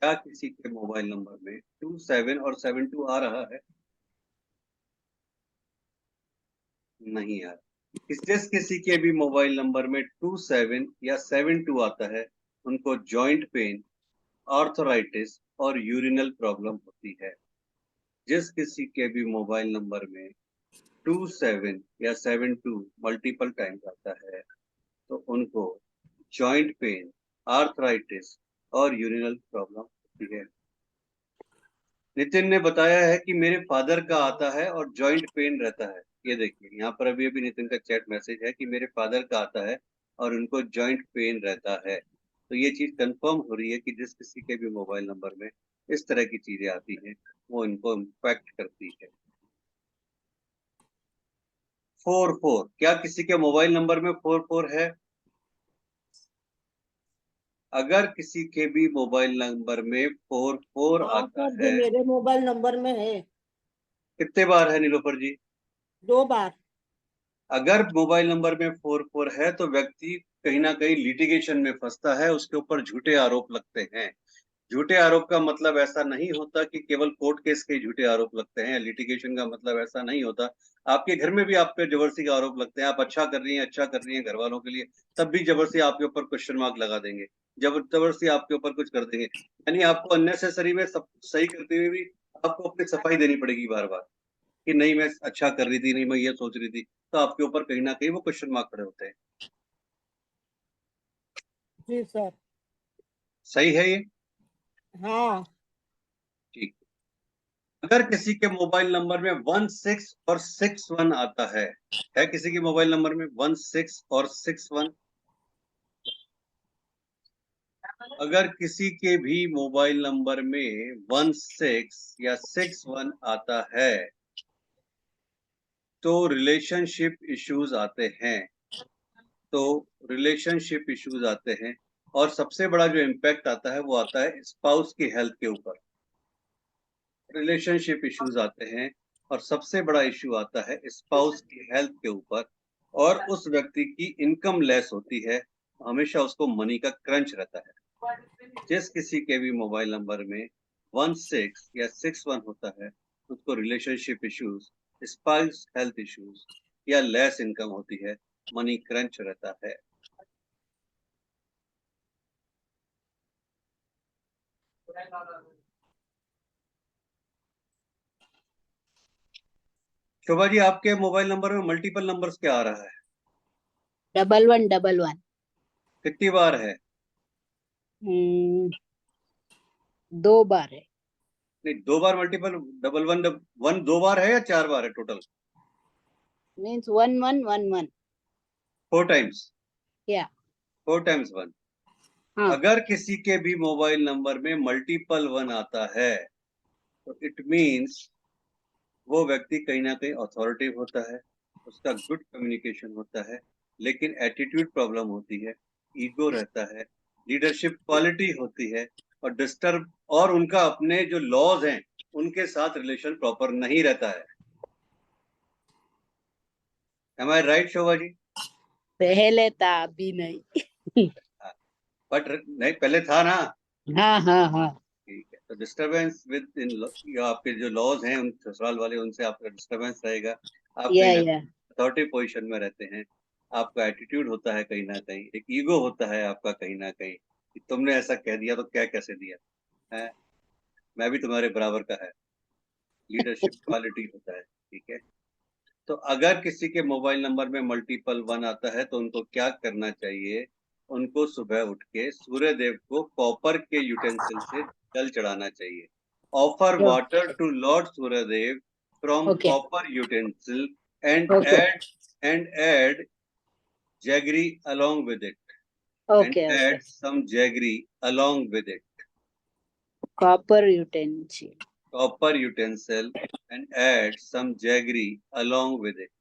क्या किसी के मोबाइल नंबर में 27 और 72 आ रहा है? नहीं यार। जिस किसी के भी मोबाइल नंबर में 27 या 72 आता है उनको जॉइंट पेन, आर्थराइटिस और यूरिनल प्रॉब्लम होती है। जिस किसी के भी मोबाइल नंबर में 27 या 72 मल्टीपल टाइम्स आता है तो उनको जॉइंट पेन, आर्थराइटिस और यूरिनल प्रॉब्लम होती है। नितिन ने बताया है कि मेरे फादर का आता है और जॉइंट पेन रहता है। ये देखिए यहाँ पर अभी अभी नितिन का चैट मैसेज है कि मेरे फादर का आता है और उनको जॉइंट पेन रहता है। तो ये चीज कंफर्म हो रही है कि जिस किसी के भी मोबाइल नंबर में इस तरह की चीजें आती हैं, वो इनको इम्पैक्ट करती है। 44, क्या किसी के मोबाइल नंबर में 44 है? अगर किसी के भी मोबाइल नंबर में 44 हाँ आता सर, है, जी मेरे मोबाइल नंबर में है। कितने बार है नीलोफर जी? 2 बार। अगर मोबाइल नंबर में 44 है तो व्यक्ति कहीं ना कहीं लिटिगेशन में फंसता है, उसके ऊपर झूठे आरोप लगते हैं। झूठे आरोप का मतलब ऐसा नहीं होता कि केवल कोर्ट केस के झूठे आरोप लगते हैं। लिटिगेशन का मतलब ऐसा नहीं होता, आपके घर में भी आप पे जबरदस्ती का आरोप लगते हैं। आप अच्छा कर रही हैं घर वालों के लिए, तब भी जबरदस्ती आपके ऊपर क्वेश्चन मार्क लगा देंगे, जबरदस्ती आपके ऊपर कुछ कर देंगे। यानी आपको अननेसेसरी में सब सही करते हुए भी आपको अपनी सफाई देनी पड़ेगी बार बार कि नहीं मैं अच्छा कर रही थी, नहीं मैं ये सोच रही थी, तो आपके ऊपर कहीं ना कहीं वो क्वेश्चन मार्क खड़े होते हैं। जी सर। सही है ये? हाँ। ठीक। अगर किसी के मोबाइल नंबर में 16 और 61 आता है किसी के मोबाइल नंबर में 16 और 61? अगर किसी के भी मोबाइल नंबर में 16 या 61 आता है तो रिलेशनशिप इश्यूज आते हैं। और सबसे बड़ा जो इम्पैक्ट आता है वो आता है स्पाउस की हेल्थ के ऊपर। रिलेशनशिप इश्यूज आते हैं और सबसे बड़ा इश्यू आता है स्पाउस की हेल्थ के ऊपर। और उस व्यक्ति की इनकम लेस होती है, हमेशा उसको मनी का क्रंच रहता है। जिस किसी के भी मोबाइल नंबर में 16 या 61 होता है उसको relationship issues, spouse health issues या लेस इनकम होती है, मनी क्रंच रहता है। शोभा जी, आपके मोबाइल नंबर में मल्टीपल नंबर्स क्या आ रहा है? 1111। कितनी बार है? 2 बार है। नहीं, 2 बार मल्टीपल, डबल वन, वन 2 बार है या 4 बार है टोटल? मीन्स 1111। 4 टाइम्स। या 4 टाइम्स 1। हाँ। अगर किसी के भी मोबाइल नंबर में मल्टीपल 1 आता है तो इट मीन्स वो व्यक्ति कहीं ना कहीं अथॉरिटिव होता है, उसका गुड कम्युनिकेशन होता है, लेकिन एटीट्यूड प्रॉब्लम होती है, ईगो रहता है, लीडरशिप क्वालिटी होती है, और डिस्टर्ब, और उनका अपने जो लॉज हैं उनके साथ रिलेशन प्रॉपर नहीं रहता है। एम आई राइट शोभा जी? पहले था, अभी नहीं। बट नहीं, पहले था ना? हाँ हाँ हाँ। ठीक है, तो डिस्टरबेंस विद इन आपके जो लॉज हैं उन ससुराल वाले, उनसे आपका डिस्टरबेंस रहेगा। आप कहीं ना या अथॉरिटी पोजीशन में रहते हैं, आपका एटीट्यूड होता है कहीं ना कहीं, एक ईगो होता है आपका कहीं ना कहीं कि तुमने ऐसा कह दिया तो क्या कैसे दिया है, मैं भी तुम्हारे बराबर का है, लीडरशिप क्वालिटी होता है। ठीक है, तो अगर किसी के मोबाइल नंबर में मल्टीपल 1 आता है तो उनको क्या करना चाहिए? उनको सुबह उठ के सूर्य देव को कॉपर के यूटेंसिल से जल चढ़ाना चाहिए। Offer water to lord Suryadev from okay copper utensil and okay add jaggery along with it, and okay okay. add some jaggery along with it, copper utensil. copper utensil, and add some jaggery along with it.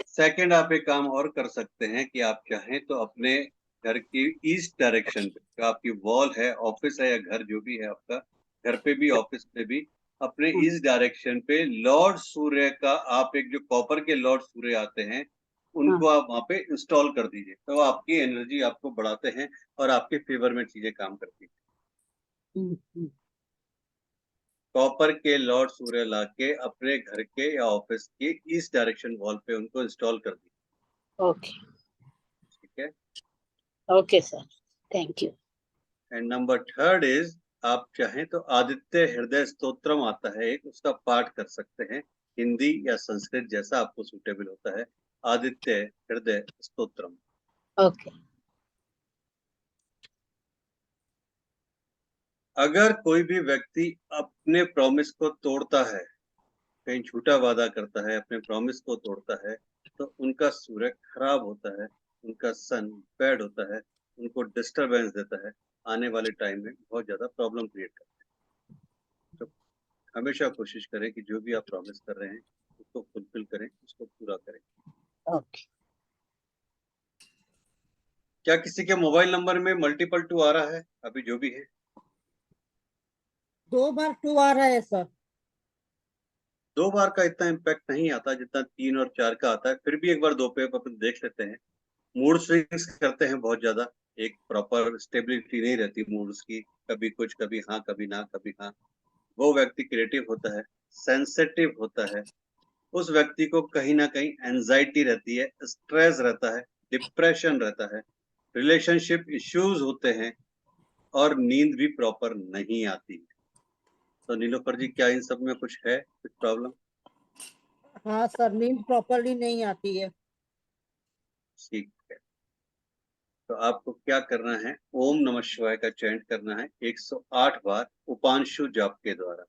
Second, आप एक काम और कर सकते हैं कि आप चाहें तो अपने घर की ईस्ट डायरेक्शन पे, जो आपकी वॉल है, ऑफिस है या घर जो भी है आपका, घर पे भी ऑफिस पे भी, अपने ईस्ट डायरेक्शन पे लॉर्ड सूर्य का, आप एक जो कॉपर के लॉर्ड सूर्य आते हैं उनको आप वहां पे इंस्टॉल कर दीजिए, तो आपकी एनर्जी आपको बढ़ाते हैं और आपके फेवर में चीजें काम करती हैं। कॉपर के लॉर्ड सूर्य लाके अपने घर के या ऑफिस के ईस्ट डायरेक्शन वॉल पे उनको इंस्टॉल कर दीजिए। ओके ठीक है। Okay sir, thank you. And number third is, आप चाहें तो आदित्य हृदय स्तोत्रम आता है एक, उसका पाठ कर सकते हैं, हिंदी या संस्कृत जैसा आपको सूटेबल होता है। आदित्य हृदय स्तोत्रम। ओके अगर कोई भी व्यक्ति अपने प्रॉमिस को तोड़ता है कहीं झूठा वादा करता है, अपने प्रॉमिस को तोड़ता है, तो उनका सूर्य खराब होता है, उनका सन बैड होता है, उनको डिस्टरबेंस देता है, आने वाले टाइम में बहुत ज्यादा प्रॉब्लम क्रिएट करता है। तो हमेशा कोशिश करें कि जो भी आप प्रॉमिस कर रहे हैं उसको फुलफिल करें, उसको पूरा करें। Okay. क्या किसी के मोबाइल नंबर में मल्टीपल 2 आ रहा है? अभी जो भी है 2 बार 2 आ रहा है सर। 2 बार का इतना इम्पैक्ट नहीं आता जितना 3 और 4 का आता है। फिर भी एक बार 2 पे अपन देख लेते हैं। मूड स्विंग्स करते हैं बहुत ज्यादा, एक प्रॉपर स्टेबिलिटी नहीं रहती मूड्स की, कभी कुछ, कभी हाँ, कभी ना, कभी हाँ। वो व्यक्ति क्रिएटिव होता है, सेंसिटिव होता है, उस व्यक्ति को कहीं ना कहीं एंजाइटी रहती है, स्ट्रेस रहता है, डिप्रेशन रहता है, रिलेशनशिप इश्यूज होते हैं और नींद भी प्रॉपर नहीं आती है। तो नीलोफर जी, क्या इन सब में कुछ है, कुछ प्रॉब्लम? हाँ सर, नींद प्रॉपरली नहीं आती है। ठीक है, तो आपको क्या करना है, ओम नमः शिवाय का चैंट करना है 108 बार उपांशु जप के द्वारा।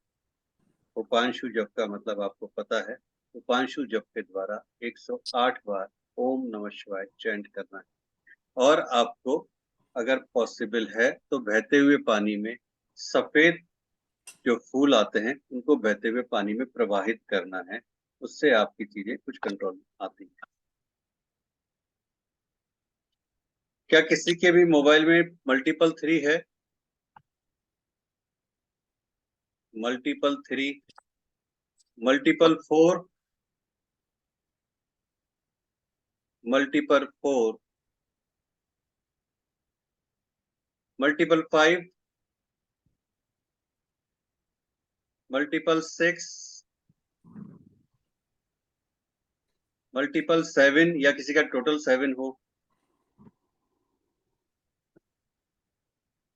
उपांशु जप का मतलब आपको पता है, उपांशु जप के द्वारा 108 बार ओम नमः शिवाय चैंट करना है। और आपको अगर पॉसिबल है तो बहते हुए पानी में सफेद जो फूल आते हैं उनको बहते हुए पानी में प्रवाहित करना है, उससे आपकी चीजें कुछ कंट्रोल में आती हैं। क्या किसी के भी मोबाइल में मल्टीपल 3 है? Multiple 3, multiple 4, multiple 4, multiple 5, multiple 6, multiple 7, या किसी का टोटल 7 हो,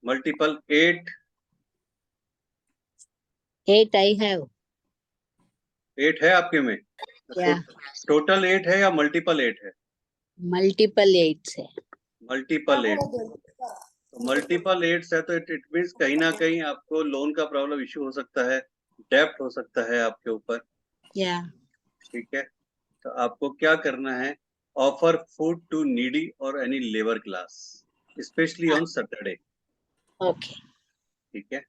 मल्टीपल 8, 8 I have. 8 है आपके में? Yeah. टोटल 8 है या मल्टीपल 8 है? Multiple 8s है. मल्टीपल 8। तो मल्टीपल 8 है तो इट मीन्स कहीं ना कहीं आपको लोन का प्रॉब्लम इश्यू हो सकता है, डेप्ट हो सकता है आपके ऊपर। Yeah. ठीक है, तो आपको क्या करना है, offer food to needy or any labour class, specially on Saturday. Okay. ठीक है,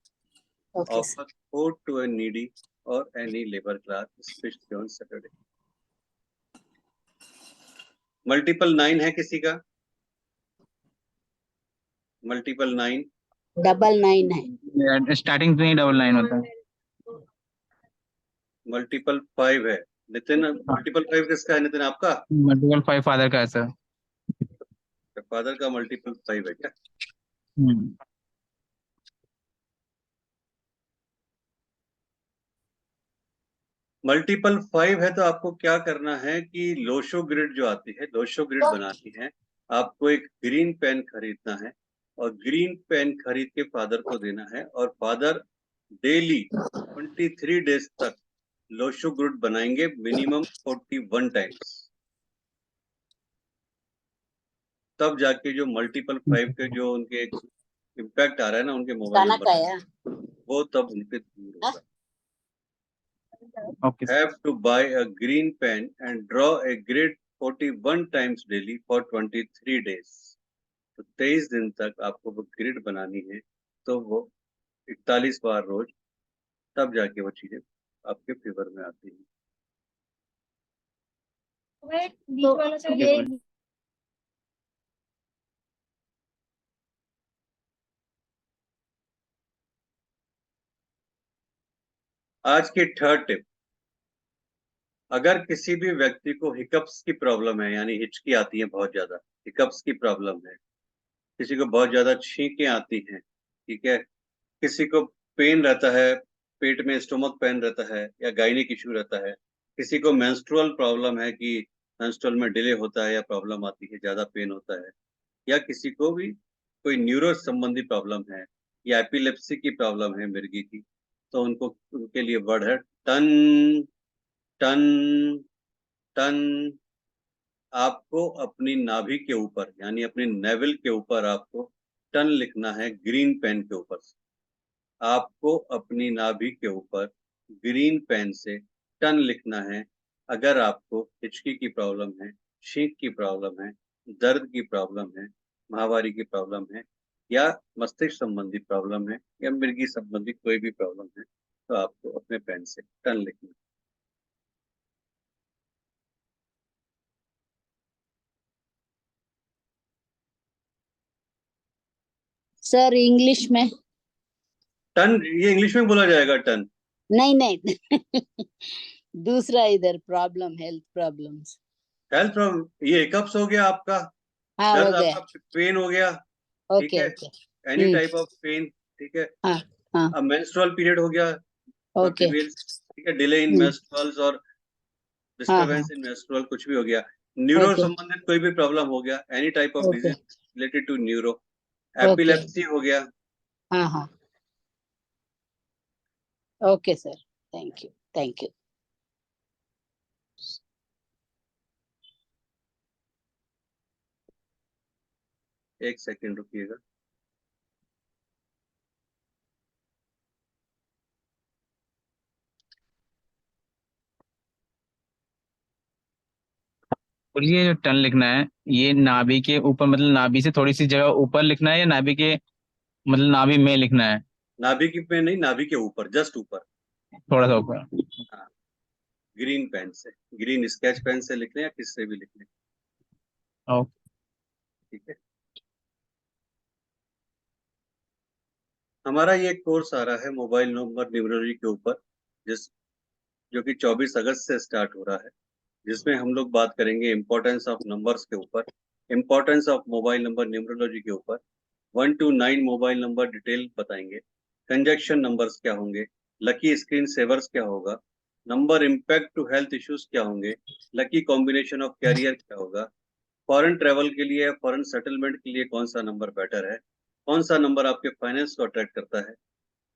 Okay, sir. Offer food to a needy or any labour class specially on Saturday. Multiple 9 है किसी का? मल्टीपल 9, 999 है. स्टार्टिंग से ही 99 होता है। मल्टीपल 5 है। नितिन, मल्टीपल 5 किसका है नितिन, आपका? मल्टीपल 5 फादर का है सर। फादर का मल्टीपल 5 है क्या? हम्म। मल्टीपल 5 है तो आपको क्या करना है कि लोशो ग्रिड जो आती है, लोशो ग्रिड बनानी है। आपको एक ग्रीन पेन खरीदना है और ग्रीन पेन खरीद के फादर को देना है, और फादर डेली 23 डेज तक लोशो ग्रिड बनाएंगे, मिनिमम 41 टाइम्स। तब जाके जो मल्टीपल 5 के जो उनके इम्पैक्ट आ रहा है ना उनके मोबाइल गाना नंबर का है. वो तब उनके दूर होगा। Okay sir. Have to buy a green pen and draw a grid 41 times daily for 23 days. तो 23 दिन तक आपको वो ग्रिड बनानी है, तो वो 41 बार रोज, तब जाके वो चीजें आपके फेवर में आती हैं। तो आज की थर्ड टिप, अगर किसी भी व्यक्ति को हिकअप्स की प्रॉब्लम है, यानी हिचकी आती है बहुत ज्यादा, हिकअप्स की प्रॉब्लम है, किसी को बहुत ज्यादा छींकें आती हैं, ठीक है, किसी को पेन रहता है, पेट में स्टोमक पेन रहता है या गायनिक इश्यू रहता है, किसी को मेंस्ट्रुअल प्रॉब्लम है कि मेंस्ट्रुअल में डिले होता है या प्रॉब्लम आती है, ज्यादा पेन होता है, या किसी को भी कोई न्यूरो संबंधी प्रॉब्लम है या एपिलेप्सी की प्रॉब्लम है मिर्गी की, तो उनको, उनके लिए वर्ड है टन टन टन। आपको अपनी नाभि के ऊपर यानी अपने नेवल के ऊपर आपको टन लिखना है ग्रीन पेन के ऊपर से। आपको अपनी नाभि के ऊपर ग्रीन पेन से टन लिखना है। अगर आपको हिचकी की प्रॉब्लम है, छींक की प्रॉब्लम है, दर्द की प्रॉब्लम है, माहवारी की प्रॉब्लम है, या मस्तिष्क संबंधी प्रॉब्लम है, या मिर्गी संबंधी कोई भी प्रॉब्लम है, तो आपको अपने पेन से टन लिखना है। सर इंग्लिश में? टन ये इंग्लिश में बोला जाएगा, टन। नहीं नहीं दूसरा इधर problem, health problems. Health problem, ये हिकअप्स हो गया आपका, हाँ हो दर्द गया। आपका, पेन हो गया, ठीक ओके है, okay. Any type of pen, ठीक है। हाँ हाँ। अब मेंस्ट्रुअल पीरियड हो गया फॉर ओके। फीमेल्स, ठीक है, डिले इन मेंस्ट्रुअल्स और हाँ हाँ। डिस्टरबेंस इन मेंस्ट्रुअल कुछ भी हो गया, न्यूरो ओके संबंधित कोई भी प्रॉब्लम हो गया, any type of okay disease related to neuro, okay. Epilepsy हो गया। हाँ हाँ। Okay sir, thank you thank you. एक सेकंड रुकिएगा। बोलिए, जो टन लिखना है ये नाभि के ऊपर, मतलब नाभि से थोड़ी सी जगह ऊपर लिखना है, या नाभि के मतलब नाभि में लिखना है? नाभि की पे नहीं, नाभि के ऊपर, जस्ट ऊपर। थोड़ा सा ऊपर। हाँ, ग्रीन पेन से, ग्रीन स्केच पेन से लिख लें या किससे भी लिख लें, ओके। ठीक है। हमारा ये कोर्स आ रहा है मोबाइल नंबर न्यूमरोलॉजी के ऊपर, जिस जो कि 24 अगस्त से स्टार्ट हो रहा है, जिसमें हम लोग बात करेंगे इम्पोर्टेंस ऑफ नंबर्स के ऊपर, importance of mobile number numerology के ऊपर, 1 to 9 मोबाइल नंबर डिटेल बताएंगे, कंजक्शन नंबर्स क्या होंगे, लकी स्क्रीन सेवर्स क्या होगा, number impact to health issues क्या होंगे, लकी कॉम्बिनेशन ऑफ कैरियर क्या होगा, फॉरेन ट्रेवल के लिए, फॉरेन सेटलमेंट के लिए कौन सा नंबर बेटर है, कौन सा नंबर आपके फाइनेंस को अट्रैक्ट करता है,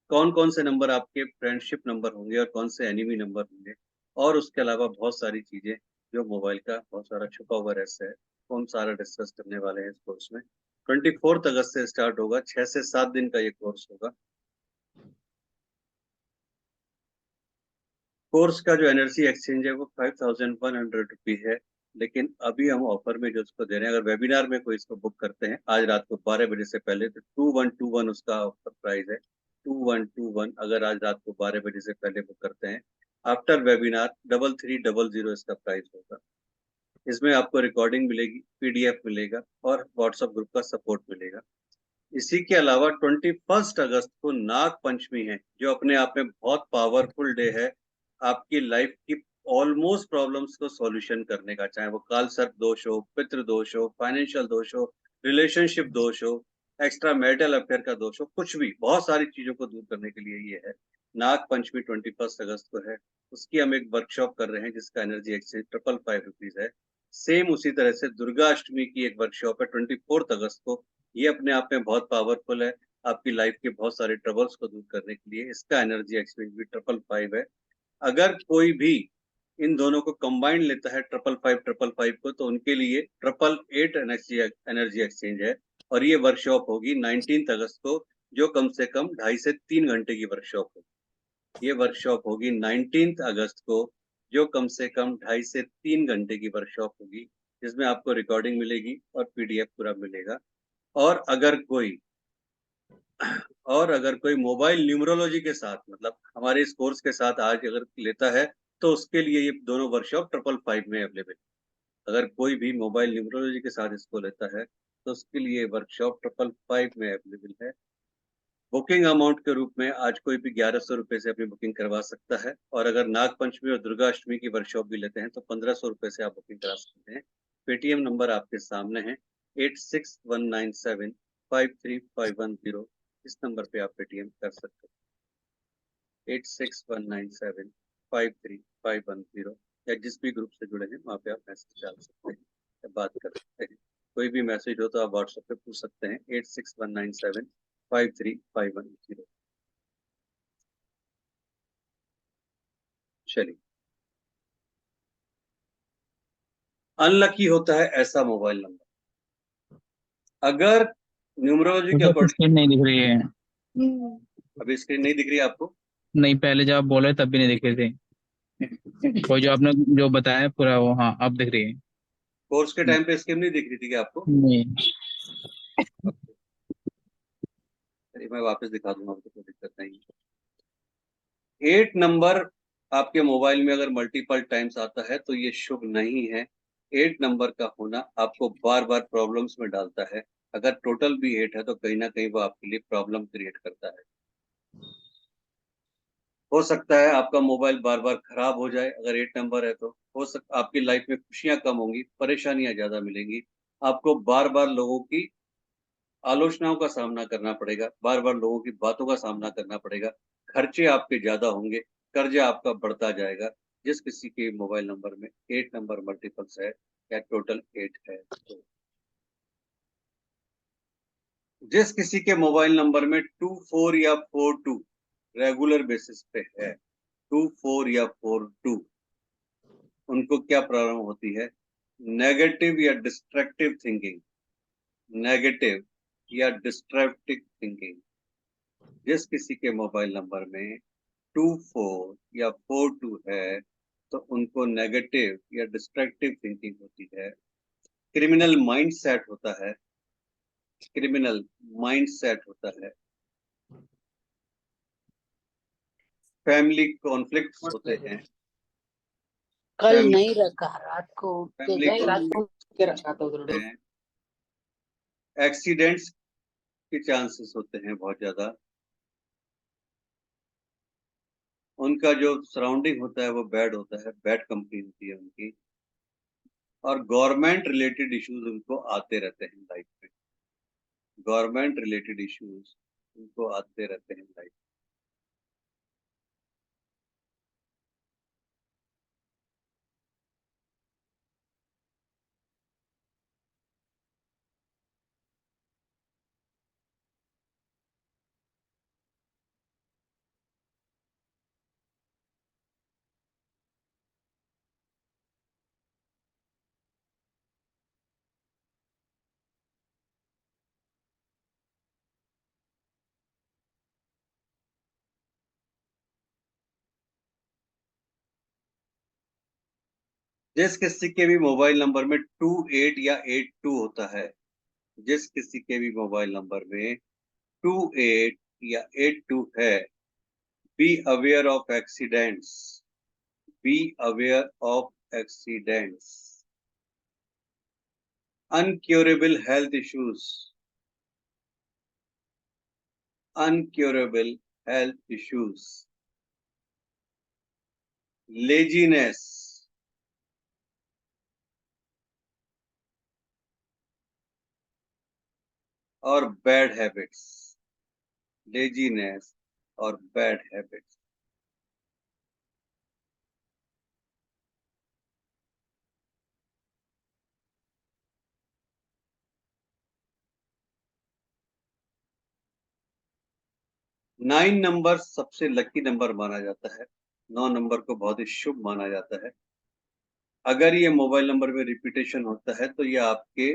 कौन कौन से नंबर आपके फ्रेंडशिप नंबर होंगे और कौन से एनिमी नंबर होंगे, और उसके अलावा बहुत सारी चीजें जो मोबाइल का बहुत सारा छुपा हुआ रहस्य है, वो हम सारा डिस्कस करने वाले हैं इस कोर्स में। 24 अगस्त से स्टार्ट होगा, 6 से 7 दिन का ये कोर्स होगा। कोर्स का जो एनर्जी एक्सचेंज है वो 5100 रुपी है, लेकिन अभी हम ऑफर में जो उसको दे रहे हैं, अगर वेबिनार में कोई इसको बुक करते हैं आज रात को 12 बजे से पहले, तो 2121 उसका ऑफर प्राइस है। 2121 अगर आज रात को 12 बजे से पहले बुक करते हैं, आफ्टर वेबिनार 3300 इसका प्राइस होगा। इसमें आपको रिकॉर्डिंग मिलेगी, पीडीएफ मिलेगा और व्हाट्सएप ग्रुप का सपोर्ट मिलेगा। इसी के अलावा 21 अगस्त को नाग पंचमी है, जो अपने आप में बहुत पावरफुल डे है आपकी लाइफ की ऑलमोस्ट प्रॉब्लम्स को सॉल्यूशन करने का, चाहे वो काल सर्प दोष हो, पितृ दोष हो, फाइनेंशियल दोष हो, रिलेशनशिप दोष हो, एक्स्ट्रा मैरिटल अफेयर का दोष हो, कुछ भी, बहुत सारी चीजों को दूर करने के लिए ये है। नाग पंचमी 21 अगस्त को है, उसकी हम एक वर्कशॉप कर रहे हैं जिसका एनर्जी एक्सचेंज 555 है। सेम उसी तरह से दुर्गा अष्टमी की एक वर्कशॉप है 24 अगस्त को, ये अपने आप में बहुत पावरफुल है आपकी लाइफ के बहुत सारे ट्रबल्स को दूर करने के लिए, इसका एनर्जी एक्सचेंज भी 555 है। अगर कोई भी इन दोनों को कंबाइन लेता है 555 को, तो उनके लिए 888 एनर्जी एक्सचेंज है, और ये वर्कशॉप होगी 19 अगस्त को, जो कम से कम 2.5 से 3 घंटे की वर्कशॉप होगी। ये वर्कशॉप होगी 19 अगस्त को, जो कम से कम 2.5 से 3 घंटे की वर्कशॉप होगी, जिसमें आपको रिकॉर्डिंग मिलेगी और पीडीएफ पूरा मिलेगा। और अगर कोई मोबाइल न्यूमरोलॉजी के साथ, मतलब हमारे इस कोर्स के साथ आज अगर लेता है, तो उसके लिए ये दोनों वर्कशॉप 555 में अवेलेबल। अगर कोई भी मोबाइल न्यूमरोलॉजी के साथ इसको लेता है, तो उसके लिए वर्कशॉप 555 में अवेलेबल है। बुकिंग अमाउंट के रूप में आज कोई भी 1100 रुपए से अपनी बुकिंग करवा सकता है, और अगर नाग पंचमी और दुर्गा अष्टमी की वर्कशॉप भी लेते हैं तो 1500 रुपए से आप बुकिंग करा सकते हैं। पेटीएम नंबर आपके सामने है, 8619753510, इस नंबर पे आप पेटीएम कर सकते हैं, 8619753510, या जिस भी ग्रुप से जुड़े हैं वहाँ पे आप मैसेज डाल सकते हैं या बात कर सकते हैं। कोई भी मैसेज हो तो आप व्हाट्सएप पे पूछ सकते हैं, 8619753510। चलिए, अनलकी होता है ऐसा मोबाइल नंबर, अगर न्यूमरोलॉजी के मुझे अकॉर्डिंग, स्क्रीन नहीं दिख रही है। अभी स्क्रीन नहीं दिख रही है आपको? नहीं, पहले जब आप बोले तब भी नहीं दिख रही थी। वो जो आपने जो बताया पूरा वो, हाँ अब दिख रही है। कोर्स के टाइम पे स्कीम नहीं दिख रही थी क्या आपको? नहीं। चलिए मैं वापस दिखा दूंगा, आपको कोई दिक्कत नहीं। 8 नंबर आपके मोबाइल में अगर मल्टीपल टाइम्स आता है तो ये शुभ नहीं है। 8 नंबर का होना आपको बार बार प्रॉब्लम्स में डालता है। अगर टोटल भी 8 है तो कहीं ना कहीं वो आपके लिए प्रॉब्लम क्रिएट करता है। हो सकता है आपका मोबाइल बार बार खराब हो जाए अगर 8 नंबर है तो। आपकी लाइफ में खुशियां कम होंगी, परेशानियां ज्यादा मिलेंगी। आपको बार बार लोगों की आलोचनाओं का सामना करना पड़ेगा, बार बार लोगों की बातों का सामना करना पड़ेगा। खर्चे आपके ज्यादा होंगे, कर्जा आपका बढ़ता जाएगा। जिस किसी के मोबाइल नंबर में 8 नंबर मल्टीपल्स है या टोटल 8 है तो। जिस किसी के मोबाइल नंबर में 24 या 42 रेगुलर बेसिस पे है, 24 या 42, उनको क्या प्रॉब्लम होती है? नेगेटिव या डिस्ट्रक्टिव थिंकिंग। नेगेटिव या डिस्ट्रक्टिव थिंकिंग। जिस किसी के मोबाइल नंबर में 24 या 42 है तो उनको नेगेटिव या डिस्ट्रक्टिव थिंकिंग होती है। क्रिमिनल माइंडसेट होता है। क्रिमिनल माइंडसेट होता है। फैमिली कॉन्फ्लिक्ट्स होते हैं। कल फैमिली नहीं रखा, रात को फैमिली नहीं, रात को के कॉन्फ्लिक्ट्स रखा था उधर। होते हैं। एक्सीडेंट्स के चांसेस होते हैं बहुत ज्यादा। उनका जो सराउंडिंग होता है वो बैड होता है, बैड कंपनी होती है उनकी। और गवर्नमेंट रिलेटेड इश्यूज उनको आते रहते हैं लाइफ में। गवर्नमेंट रिलेटेड इश्यूज उनको आते रहते हैं लाइफ। जिस किसी के भी मोबाइल नंबर में 28 या 82 होता है, जिस किसी के भी मोबाइल नंबर में 28 या 82 है, be aware of accidents. Be aware of accidents. Incurable health issues. Incurable health issues. Laziness और बैड हैबिट्स। लेजीनेस और बैड हैबिट्स। 9 नंबर सबसे लकी नंबर माना जाता है। 9 नंबर को बहुत ही शुभ माना जाता है। अगर ये मोबाइल नंबर में रिपीटेशन होता है तो ये आपके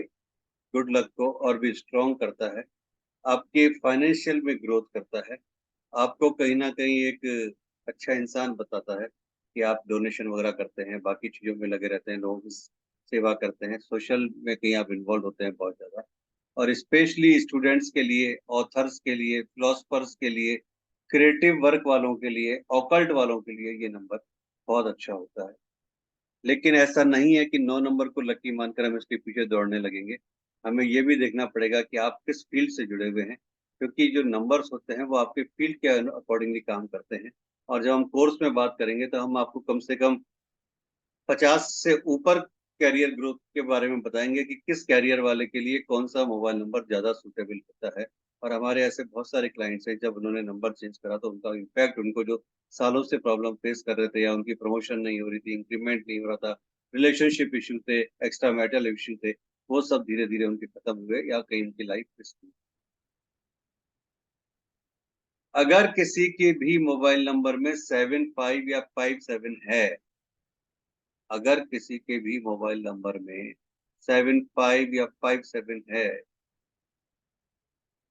गुड लक को और भी स्ट्रॉन्ग करता है। आपके फाइनेंशियल में ग्रोथ करता है। आपको कहीं ना कहीं एक अच्छा इंसान बताता है कि आप डोनेशन वगैरह करते हैं, बाकी चीजों में लगे रहते हैं, लोगों की सेवा करते हैं, सोशल में कहीं आप इन्वॉल्व होते हैं बहुत ज्यादा। और स्पेशली स्टूडेंट्स के लिए, ऑथर्स के लिए, फिलोसफर्स के लिए, क्रिएटिव वर्क वालों के लिए, ऑकल्ट वालों के लिए ये नंबर बहुत अच्छा होता है। लेकिन ऐसा नहीं है कि 9 नंबर को लकी मानकर हम इसके पीछे दौड़ने लगेंगे। हमें ये भी देखना पड़ेगा कि आप किस फील्ड से जुड़े हुए हैं, क्योंकि जो नंबर्स होते हैं वो आपके फील्ड के अकॉर्डिंगली काम करते हैं। और जब हम कोर्स में बात करेंगे तो हम आपको कम से कम 50 से ऊपर कैरियर ग्रोथ के बारे में बताएंगे कि किस कैरियर वाले के लिए कौन सा मोबाइल नंबर ज्यादा सूटेबल होता है। और हमारे ऐसे बहुत सारे क्लाइंट्स हैं, जब उन्होंने नंबर चेंज करा तो उनका इम्पैक्ट, उनको जो सालों से प्रॉब्लम फेस कर रहे थे, या उनकी प्रमोशन नहीं हो रही थी, इंक्रीमेंट नहीं हो रहा था, रिलेशनशिप इश्यू थे, एक्स्ट्रा मैरिटल इश्यू थे, वो सब धीरे धीरे उनके खत्म हुए या कहीं उनकी लाइफ रिस्क। अगर किसी के भी मोबाइल नंबर में 75 या 57 है, अगर किसी के भी मोबाइल नंबर में 75 या 57 है,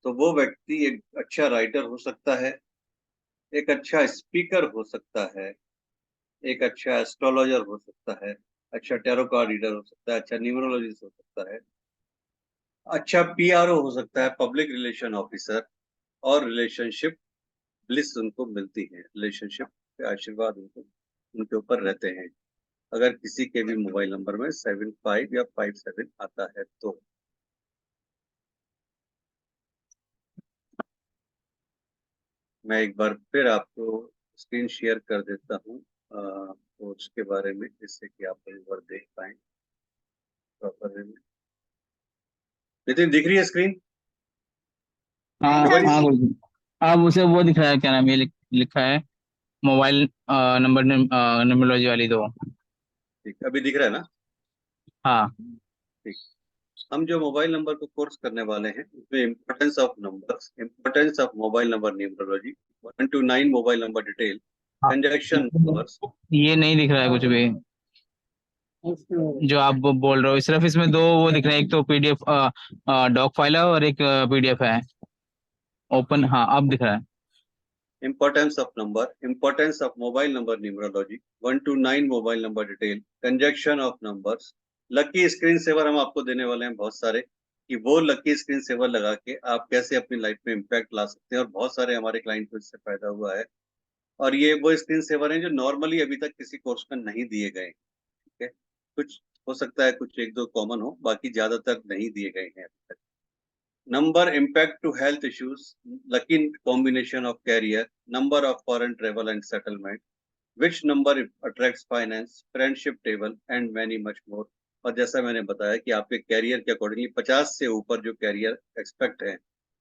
तो वो व्यक्ति एक अच्छा राइटर हो सकता है, एक अच्छा स्पीकर हो सकता है, एक अच्छा एस्ट्रोलॉजर हो सकता है, अच्छा टैरो कार्ड रीडर हो सकता है, अच्छा न्यूमरोलॉजिस्ट हो सकता है, अच्छा पीआरओ हो सकता है, पब्लिक रिलेशन ऑफिसर, और रिलेशनशिप ब्लिस उनको मिलती है, रिलेशनशिप के आशीर्वाद उनको उनके ऊपर रहते हैं अगर किसी के भी मोबाइल नंबर में 75 या 57 आता है तो। मैं एक बार फिर आपको स्क्रीन शेयर कर देता हूँ कोर्स के बारे में, जिससे कि आप एक बार देख पाए प्रॉपर वे में। नितिन, दिख रही है स्क्रीन? हाँ Everybody हाँ see? गुरुजी। अब उसे वो दिख रहा है, क्या नाम, ये लिखा है मोबाइल नंबर न्यूमरोलॉजी वाली दो। ठीक, अभी दिख रहा है ना? हाँ ठीक। हम जो मोबाइल नंबर को कोर्स करने वाले हैं उसमें importance of numbers, importance of mobile number numerology, 1 to 9 mobile number detail, हाँ, कंजक्शन नंबर्स। ये नहीं दिख रहा है कुछ भी जो आप बोल रहे हो। सिर्फ इसमें दो वो दिख रहे हैं, एक तो पीडीएफ डॉक फाइल है और एक पीडीएफ है ओपन। हाँ अब दिख रहा है। Importance of number, importance of mobile number numerology, 1 to 9 mobile number detail, conjunction of numbers, lucky screen saver हम आपको देने वाले हैं बहुत सारे, कि वो लकी स्क्रीन सेवर लगा के आप कैसे अपनी लाइफ में इम्पैक्ट ला सकते हैं, और बहुत सारे हमारे क्लाइंट को इससे फायदा हुआ है। और ये वो स्क्रीन सेवर हैं जो नॉर्मली अभी तक किसी कोर्स में नहीं दिए गए, ठीक है? कुछ हो सकता है कुछ एक दो कॉमन हो, बाकी ज्यादातर नहीं दिए गए हैं अभी तक। Number impact to health issues, lucky combination of career, number of foreign travel and settlement, which number attracts finance, friendship table and many much more। और जैसा मैंने बताया कि आपके कैरियर के अकॉर्डिंगली 50 से ऊपर जो कैरियर एक्सपेक्ट है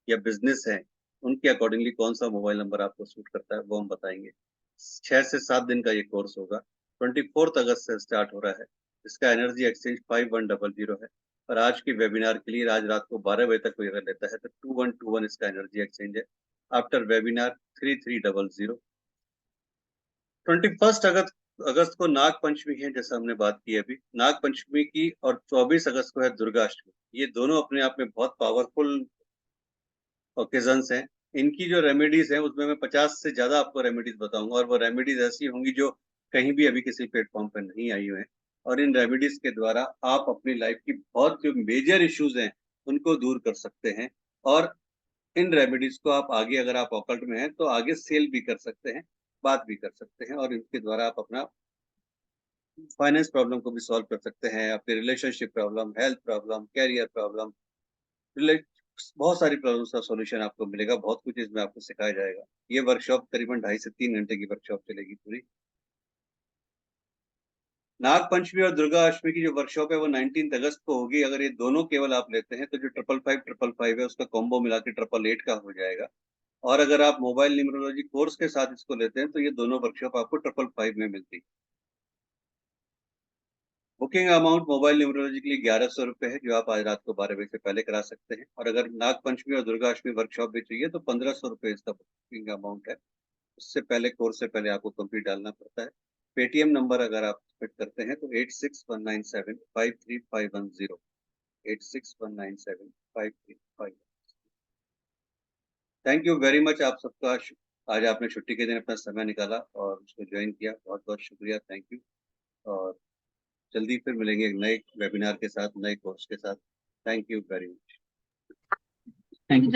या बिजनेस है, उनके अकॉर्डिंगली कौन सा मोबाइल नंबर आपको सूट करता है वो हम बताएंगे। 6 से 7 दिन का ये कोर्स होगा, 24 अगस्त से स्टार्ट हो रहा है। इसका एनर्जी एक्सचेंज 5100 है। और आज के वेबिनार के लिए आज रात को 12 बजे तक कोई अगर लेता है तो 2121 इसका एनर्जी एक्सचेंज है। After webinar 3300। 21 अगस्त को नाग पंचमी है, जैसा हमने बात की अभी नाग पंचमी की, और 24 अगस्त को है दुर्गाष्टमी। ये दोनों अपने आप में बहुत पावरफुल ओकेजन्स हैं। इनकी जो रेमेडीज हैं उसमें मैं 50 से ज्यादा आपको रेमेडीज बताऊंगा, और वो रेमेडीज ऐसी होंगी जो कहीं भी अभी किसी प्लेटफॉर्म पर नहीं आई हुई हैं। और इन रेमेडीज के द्वारा आप अपनी लाइफ की बहुत जो मेजर इश्यूज हैं उनको दूर कर सकते हैं। और इन रेमेडीज को आप आगे, अगर आप ऑकल्ट में हैं तो आगे सेल भी कर सकते हैं, बात भी कर सकते हैं, और इनके द्वारा आप अपना फाइनेंस प्रॉब्लम को भी सॉल्व कर सकते हैं, अपने relationship problem, health problem, career problem, बहुत सारी प्रॉब्लम्स का सॉल्यूशन आपको मिलेगा। बहुत कुछ इसमें आपको सिखाया जाएगा। ये वर्कशॉप करीबन 2.5 से 3 घंटे की वर्कशॉप चलेगी पूरी। नाग पंचमी और दुर्गा अष्टमी की जो वर्कशॉप है वो 19 अगस्त को होगी। अगर ये दोनों केवल आप लेते हैं तो जो 555 है उसका कॉम्बो मिला के 888 का हो जाएगा। और अगर आप मोबाइल न्यूमरोलॉजी कोर्स के साथ इसको लेते हैं तो ये दोनों वर्कशॉप आपको 555 में मिलती है। बुकिंग अमाउंट मोबाइल न्यूमरोलॉजी के लिए 1100 रुपए है, जो आप आज रात को 12 बजे से पहले करा सकते हैं। और अगर नाग पंचमी और दुर्गाष्टमी वर्कशॉप भी चाहिए तो 1500 रुपए इसका बुकिंग अमाउंट है। उससे पहले, कोर्स से पहले आपको कंप्लीट डालना पड़ता है। पेटीएम नंबर अगर आप फिट करते हैं तो 8619753510, 8619753510। थैंक यू वेरी मच आप सबका। आज आपने छुट्टी के दिन अपना समय निकाला और उसको ज्वाइन किया, बहुत बहुत शुक्रिया, थैंक यू। और जल्दी फिर मिलेंगे एक नए वेबिनार के साथ, नए कोर्स के साथ। Thank you very much. Thank you.